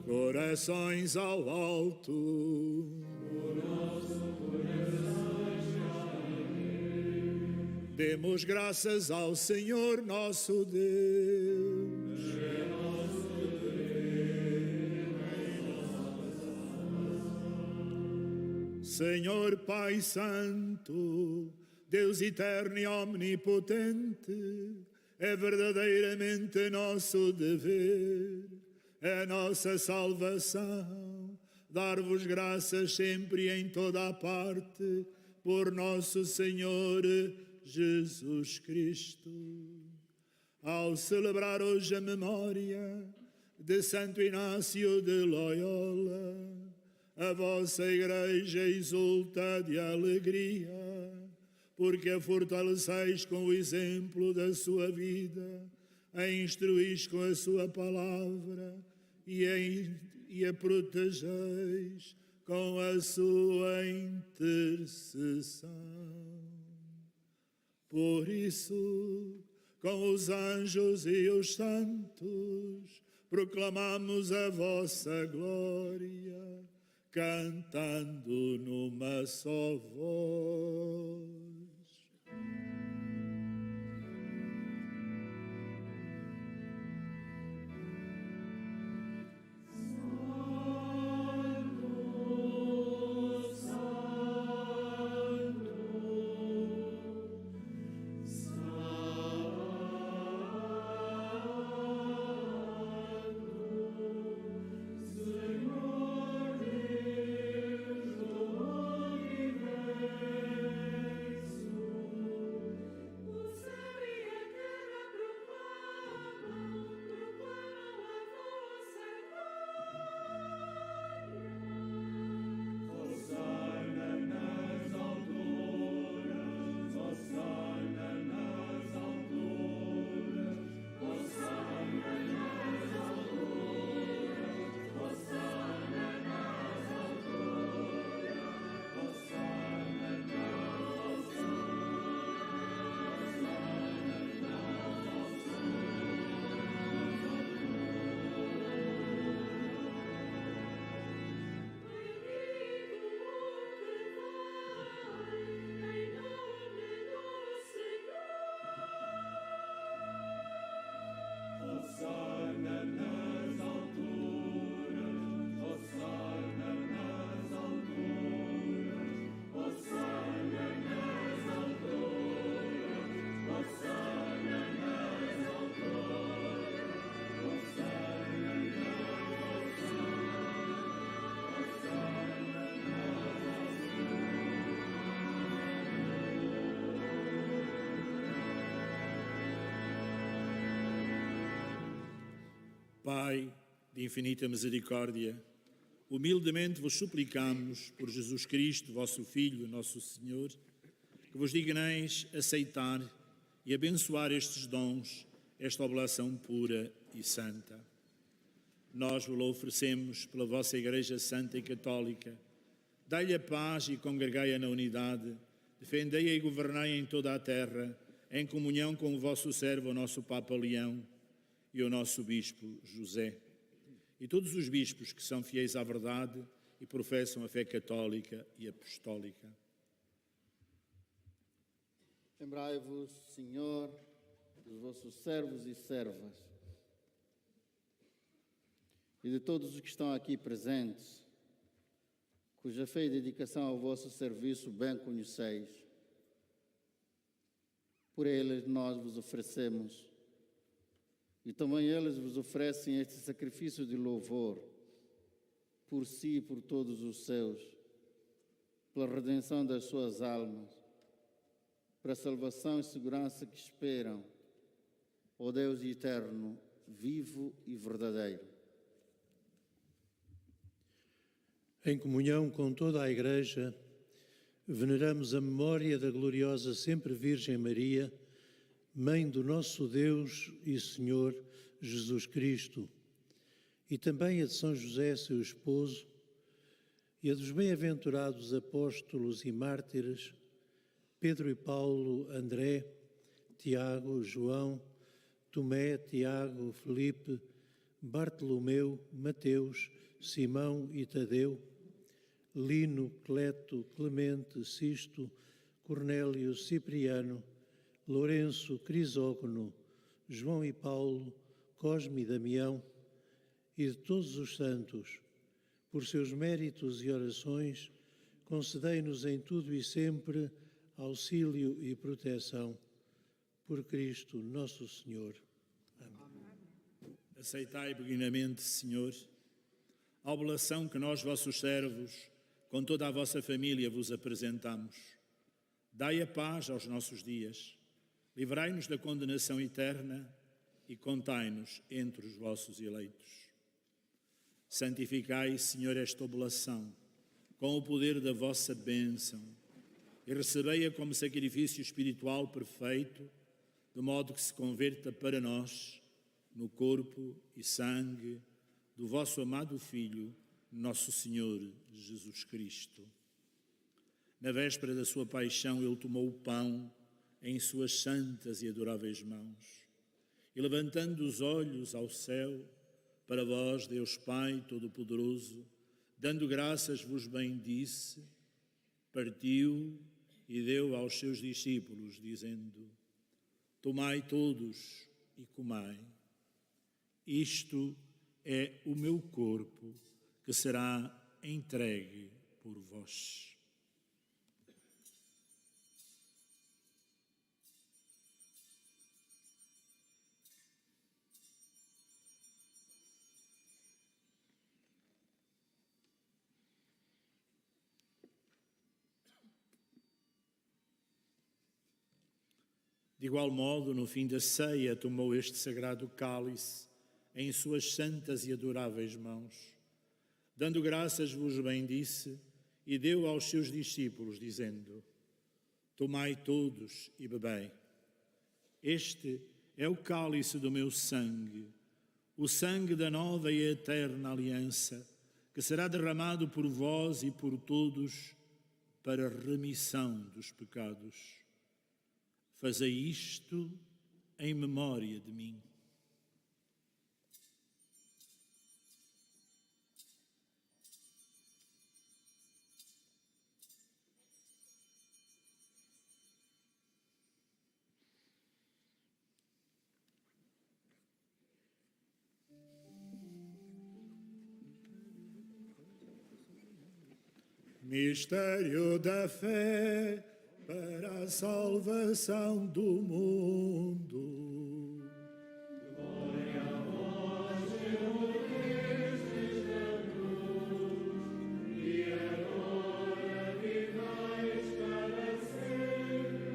Corações ao alto. Demos graças ao Senhor nosso Deus. Senhor Pai Santo, Deus eterno e omnipotente, é verdadeiramente nosso dever, é nossa salvação, dar-vos graças sempre e em toda a parte, por nosso Senhor Jesus Cristo. Ao celebrar hoje a memória de Santo Inácio de Loyola, a vossa Igreja exulta de alegria, porque a fortaleceis com o exemplo da sua vida, a instruís com a sua palavra e a protegeis com a sua intercessão. Por isso, com os anjos e os santos, proclamamos a vossa glória, cantando numa só voz. Pai de infinita misericórdia, humildemente vos suplicamos, por Jesus Cristo, vosso Filho, nosso Senhor, que vos digneis aceitar e abençoar estes dons, esta oblação pura e santa. Nós vos oferecemos pela vossa Igreja Santa e Católica. Dai-lhe a paz e congregai-a na unidade, defendei-a e governai em toda a terra, em comunhão com o vosso servo, o nosso Papa Leão, e o nosso Bispo José, e todos os bispos que são fiéis à verdade e professam a fé católica e apostólica. Lembrai-vos, Senhor, dos vossos servos e servas, e de todos os que estão aqui presentes, cuja fé e dedicação ao vosso serviço bem conheceis. Por eles nós vos oferecemos, e também eles vos oferecem este sacrifício de louvor, por si e por todos os seus, pela redenção das suas almas, para a salvação e segurança que esperam, ó Deus eterno, vivo e verdadeiro. Em comunhão com toda a Igreja, veneramos a memória da gloriosa Sempre Virgem Maria, Mãe do nosso Deus e Senhor Jesus Cristo, e também a de São José, seu esposo, e a dos bem-aventurados apóstolos e mártires, Pedro e Paulo, André, Tiago, João, Tomé, Tiago, Felipe, Bartolomeu, Mateus, Simão e Tadeu, Lino, Cleto, Clemente, Sisto, Cornélio, Cipriano, Lourenço, Crisógono, João e Paulo, Cosme e Damião, e de todos os santos, por seus méritos e orações, concedei-nos em tudo e sempre auxílio e proteção. Por Cristo nosso Senhor. Amém. Aceitai benignamente, Senhor, a oblação que nós, vossos servos, com toda a vossa família vos apresentamos. Dai a paz aos nossos dias, livrai-nos da condenação eterna e contai-nos entre os vossos eleitos. Santificai, Senhor, esta oblação com o poder da vossa bênção e recebei-a como sacrifício espiritual perfeito, de modo que se converta para nós no corpo e sangue do vosso amado Filho, nosso Senhor Jesus Cristo. Na véspera da sua paixão, ele tomou o pão em suas santas e adoráveis mãos e, levantando os olhos ao céu, para vós, Deus Pai Todo-Poderoso, dando graças, vos bendisse, partiu e deu aos seus discípulos, dizendo: tomai todos e comai. Isto é o meu corpo, que será entregue por vós. De igual modo, no fim da ceia, tomou este sagrado cálice em suas santas e adoráveis mãos. Dando graças, vos bendisse e deu aos seus discípulos, dizendo: tomai todos e bebei. Este é o cálice do meu sangue, o sangue da nova e eterna aliança, que será derramado por vós e por todos para a remissão dos pecados. Fazei isto em memória de mim. Mistério da fé para a salvação do mundo. Glória a vós, Senhor, desde Jesus, e agora vivais para sempre.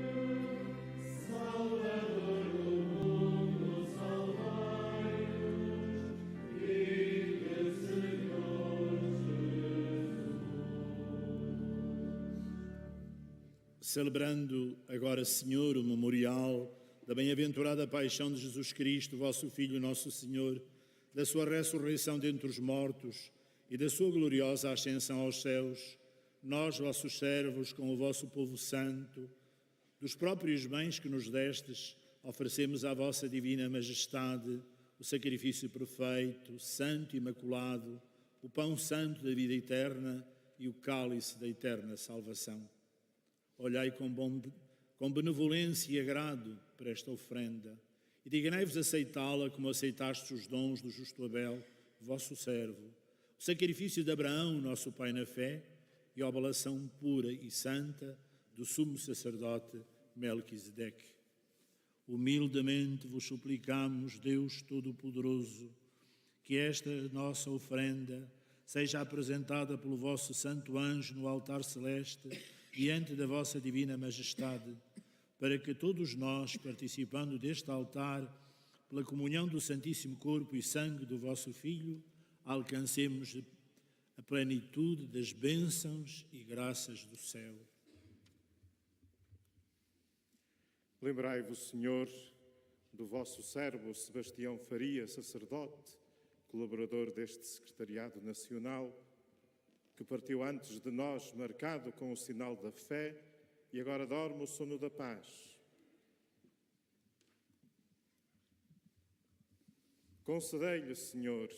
Salvador do mundo, salvai-nos, vive Senhor Jesus. Celebrando agora, Senhor, o memorial da bem-aventurada paixão de Jesus Cristo, vosso Filho, nosso Senhor, da sua ressurreição dentre os mortos e da sua gloriosa ascensão aos céus, nós, vossos servos, com o vosso povo santo, dos próprios bens que nos destes, oferecemos à vossa divina majestade o sacrifício perfeito, santo e imaculado, o pão santo da vida eterna e o cálice da eterna salvação. Olhai com benevolência e agrado para esta ofrenda e dignai-vos aceitá-la como aceitastes os dons do justo Abel, vosso servo, o sacrifício de Abraão, nosso pai na fé, e a oblação pura e santa do sumo sacerdote Melquisedeque. Humildemente vos suplicamos, Deus Todo-Poderoso, que esta nossa oferenda seja apresentada pelo vosso santo anjo no altar celeste, diante da vossa divina majestade, para que todos nós, participando deste altar, pela comunhão do Santíssimo Corpo e Sangue do vosso Filho, alcancemos a plenitude das bênçãos e graças do céu. Lembrai-vos, Senhor, do vosso servo Sebastião Faria, sacerdote, colaborador deste Secretariado Nacional, que partiu antes de nós, marcado com o sinal da fé, e agora dorme o sono da paz. Concedei-lhe, Senhor,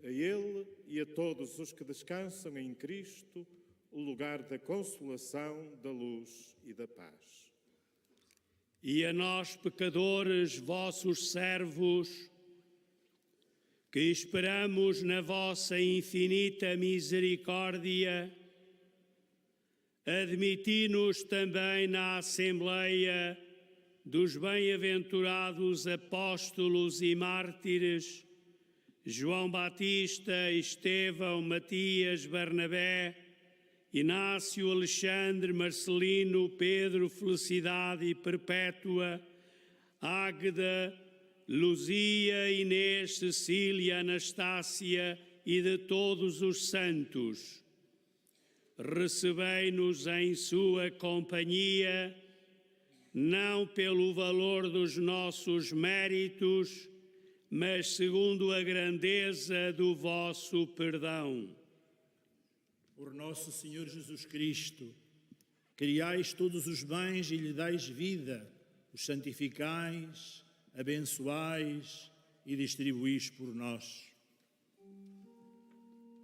a ele e a todos os que descansam em Cristo, o lugar da consolação, da luz e da paz. E a nós, pecadores, vossos servos, que esperamos na vossa infinita misericórdia, admiti-nos também na Assembleia dos bem-aventurados apóstolos e mártires, João Batista, Estevão, Matias, Barnabé, Inácio, Alexandre, Marcelino, Pedro, Felicidade e Perpétua, Águeda, Luzia, Inês, Cecília, Anastácia e de todos os santos. Recebei-nos em sua companhia, não pelo valor dos nossos méritos, mas segundo a grandeza do vosso perdão. Por nosso Senhor Jesus Cristo, criais todos os bens e lhe dais vida, os santificais, abençoais e distribuís por nós.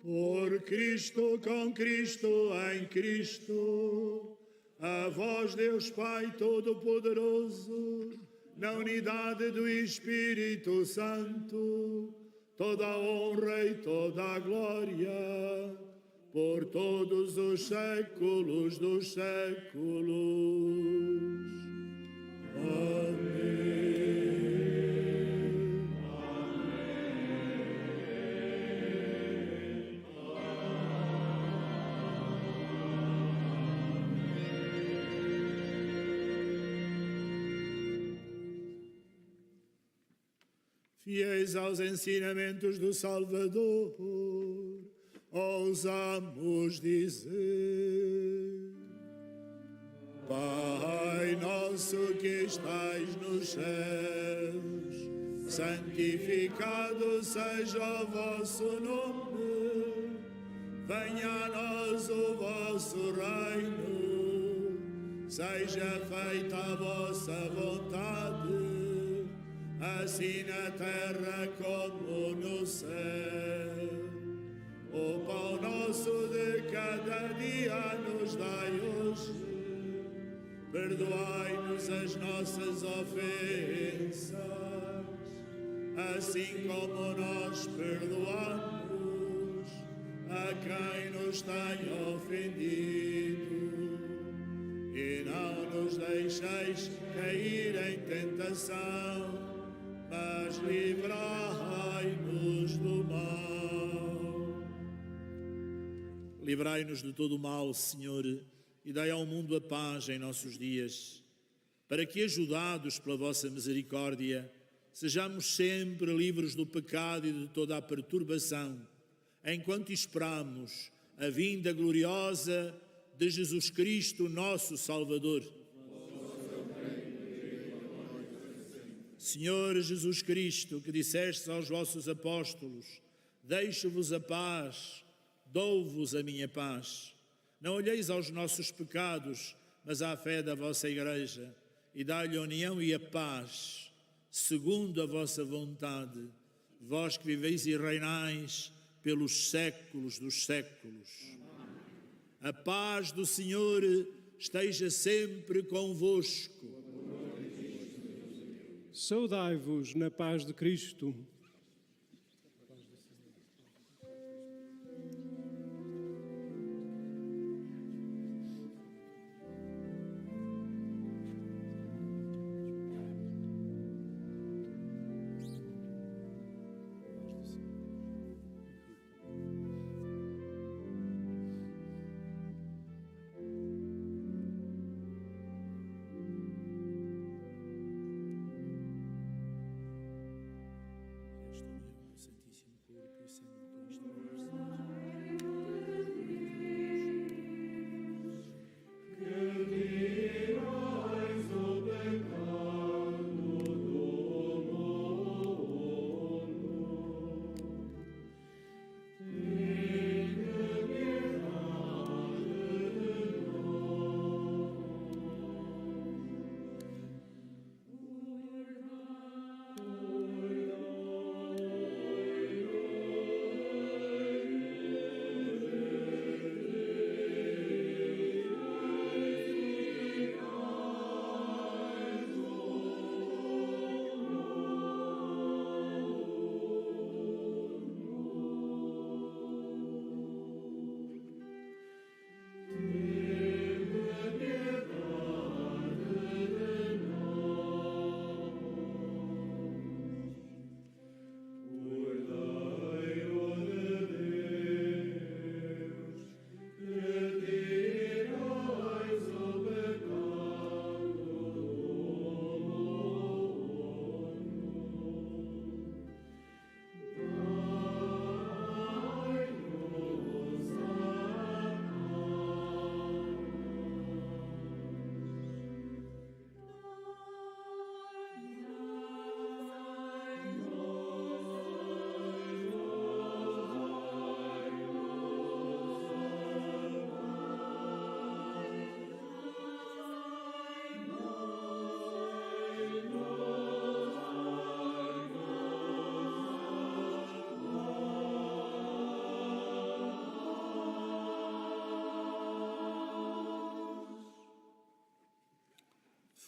Por Cristo, com Cristo, em Cristo, a vós, Deus Pai Todo-Poderoso, na unidade do Espírito Santo, toda a honra e toda a glória, por todos os séculos dos séculos. Amém. Fiéis aos ensinamentos do Salvador, ousamos dizer: Pai nosso que estais nos céus, santificado seja o vosso nome, venha a nós o vosso reino, seja feita a vossa vontade, assim na terra como no céu. O pão nosso de cada dia nos dai hoje, perdoai-nos as nossas ofensas, assim como nós perdoamos a quem nos tem ofendido. E não nos deixeis cair em tentação, mas livrai-nos do mal. Livrai-nos de todo o mal, Senhor, e dai ao mundo a paz em nossos dias, para que, ajudados pela vossa misericórdia, sejamos sempre livres do pecado e de toda a perturbação, enquanto esperamos a vinda gloriosa de Jesus Cristo, nosso Salvador. Senhor Jesus Cristo, que dissestes aos vossos apóstolos: deixo-vos a paz, dou-vos a minha paz. Não olheis aos nossos pecados, mas à fé da vossa Igreja, e dai-lhe a união e a paz, segundo a vossa vontade, vós que viveis e reinais pelos séculos dos séculos. A paz do Senhor esteja sempre convosco. Saudai-vos na paz de Cristo.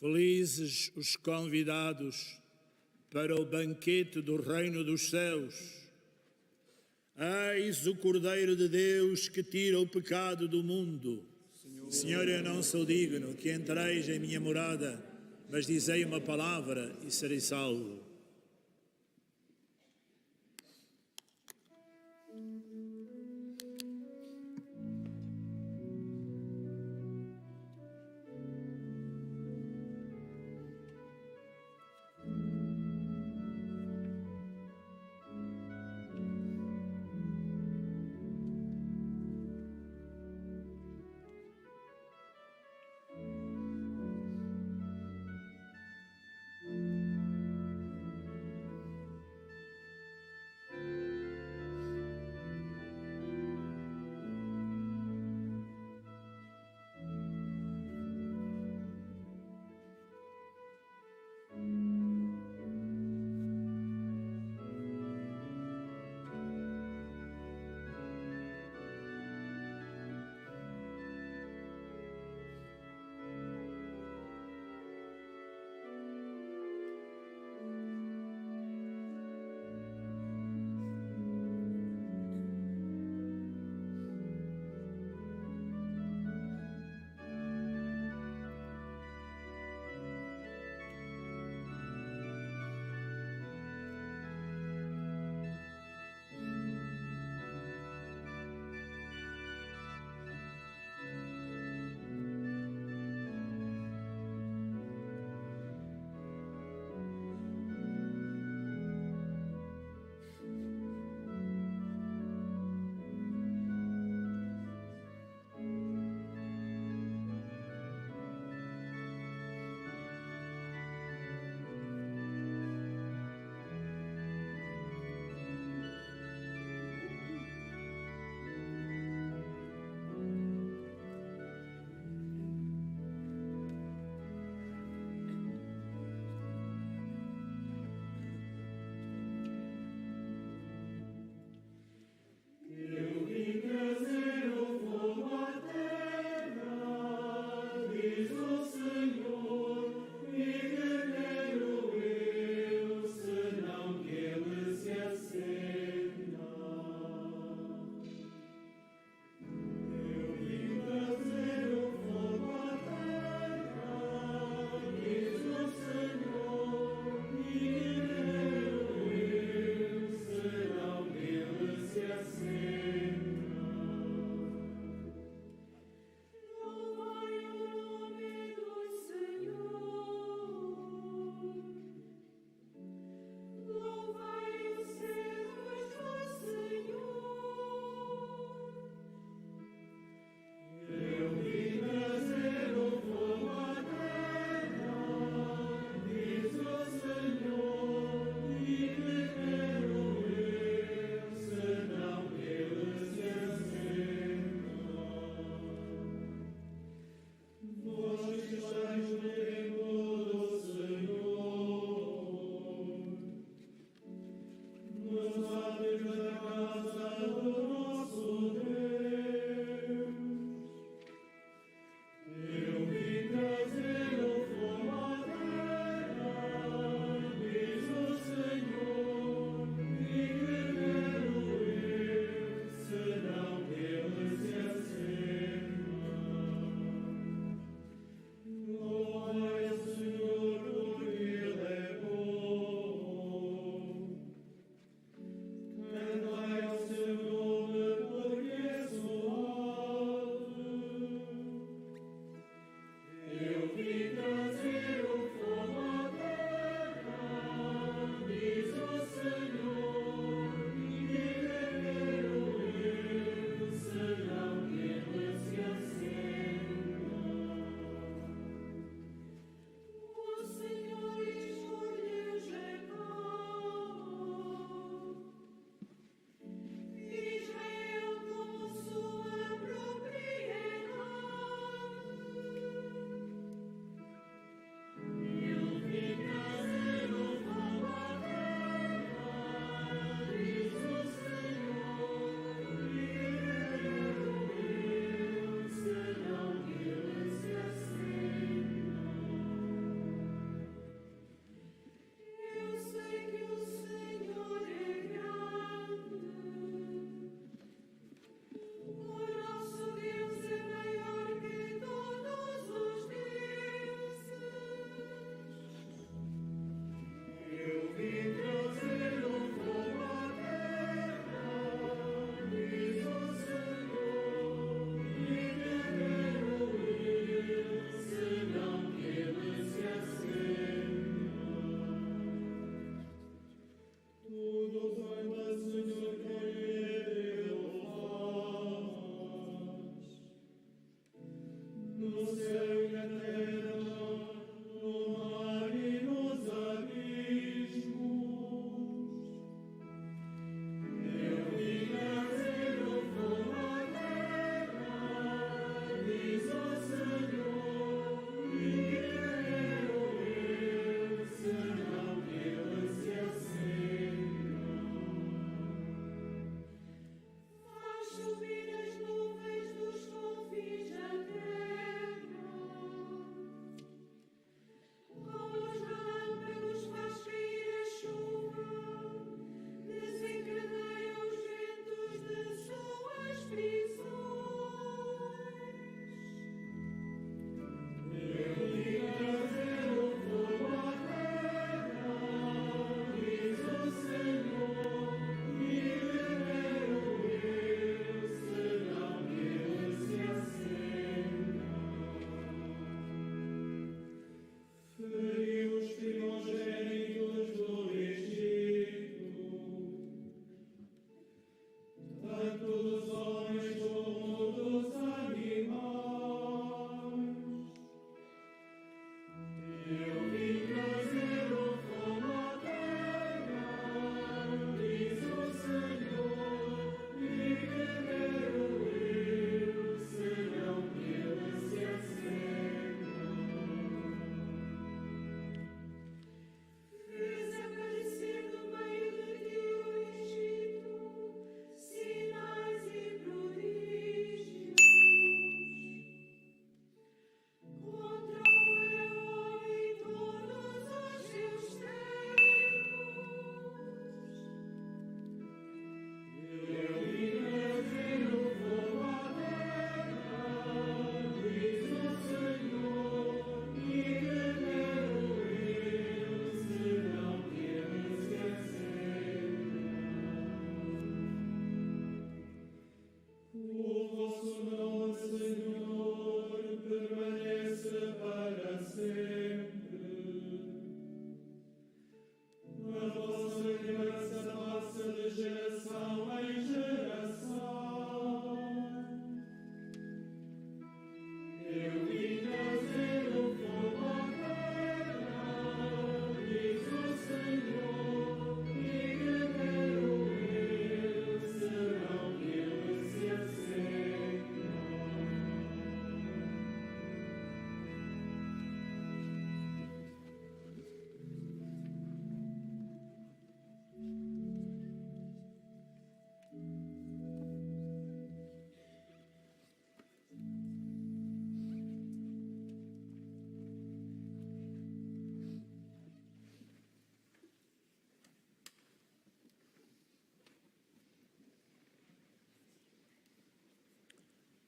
Felizes os convidados para o banquete do reino dos céus. Eis o Cordeiro de Deus que tira o pecado do mundo. Senhor, eu não sou digno que entreis em minha morada, mas dizei uma palavra e serei salvo.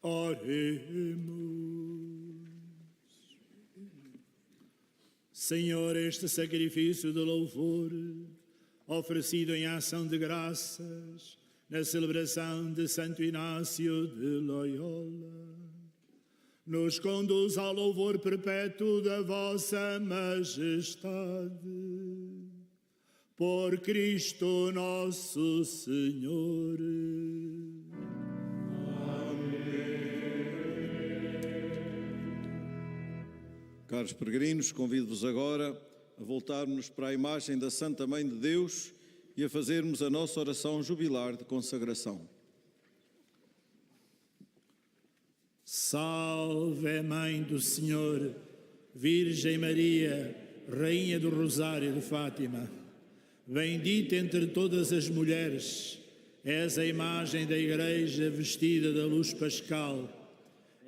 Oremos. Senhor, este sacrifício de louvor, oferecido em ação de graças, na celebração de Santo Inácio de Loyola, nos conduz ao louvor perpétuo da vossa majestade. Por Cristo nosso Senhor. Caros peregrinos, convido-vos agora a voltarmos para a imagem da Santa Mãe de Deus e a fazermos a nossa oração jubilar de consagração. Salve, Mãe do Senhor, Virgem Maria, Rainha do Rosário de Fátima, bendita entre todas as mulheres, és a imagem da Igreja vestida da luz pascal,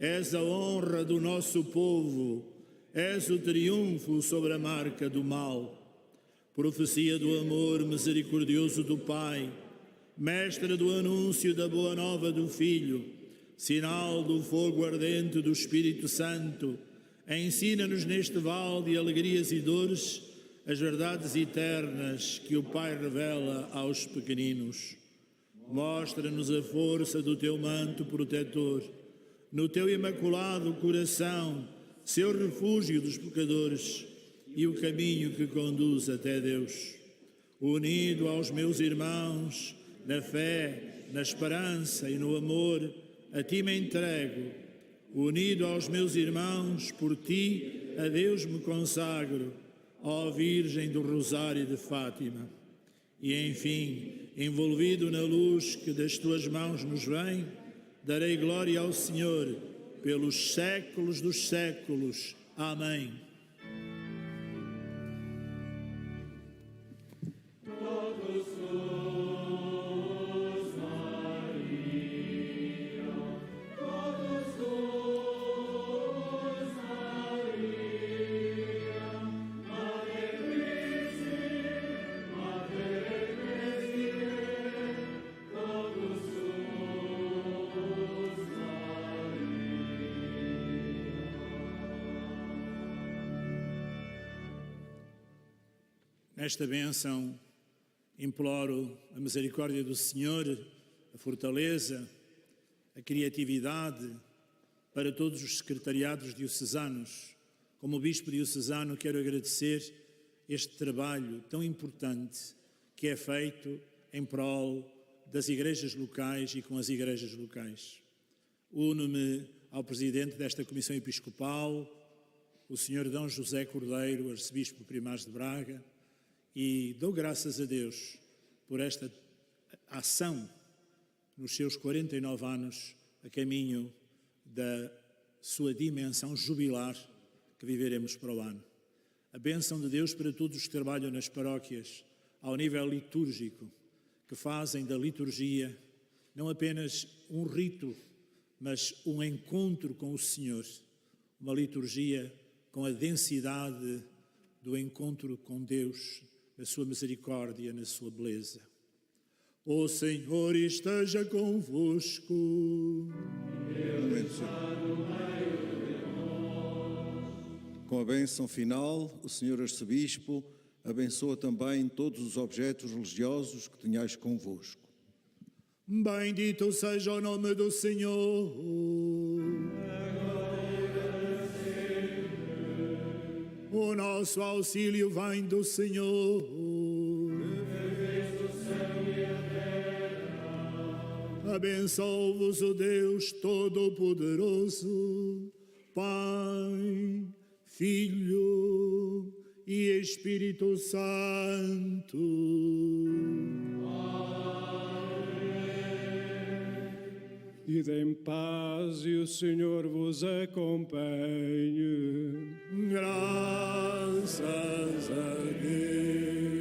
és a honra do nosso povo, és o triunfo sobre a marca do mal, profecia do amor misericordioso do Pai, mestra do anúncio da boa nova do Filho, sinal do fogo ardente do Espírito Santo, ensina-nos neste vale de alegrias e dores as verdades eternas que o Pai revela aos pequeninos. Mostra-nos a força do teu manto protetor, no teu imaculado coração, seu refúgio dos pecadores e o caminho que conduz até Deus. Unido aos meus irmãos, na fé, na esperança e no amor, a ti me entrego. Unido aos meus irmãos, por ti, a Deus me consagro, ó Virgem do Rosário de Fátima. E, enfim, envolvido na luz que das tuas mãos nos vem, darei glória ao Senhor pelos séculos dos séculos. Amém. Nesta bênção, imploro a misericórdia do Senhor, a fortaleza, a criatividade para todos os secretariados diocesanos. Como Bispo diocesano, quero agradecer este trabalho tão importante que é feito em prol das igrejas locais e com as igrejas locais. Uno-me ao Presidente desta Comissão Episcopal, o Sr. D. José Cordeiro, Arcebispo Primaz de Braga, e dou graças a Deus por esta ação nos seus 49 anos a caminho da sua dimensão jubilar que viveremos para o ano. A bênção de Deus para todos os que trabalham nas paróquias, ao nível litúrgico, que fazem da liturgia não apenas um rito, mas um encontro com o Senhor, uma liturgia com a densidade do encontro com Deus, na sua misericórdia, na sua beleza. O Senhor esteja convosco. Com a bênção final, o Senhor Arcebispo abençoa também todos os objetos religiosos que tenhais convosco. Bendito seja o nome do Senhor. O nosso auxílio vem do Senhor. Abençoe-vos o Deus Todo-Poderoso, Pai, Filho e Espírito Santo. Ide em paz e o Senhor vos acompanhe. Graças a Deus.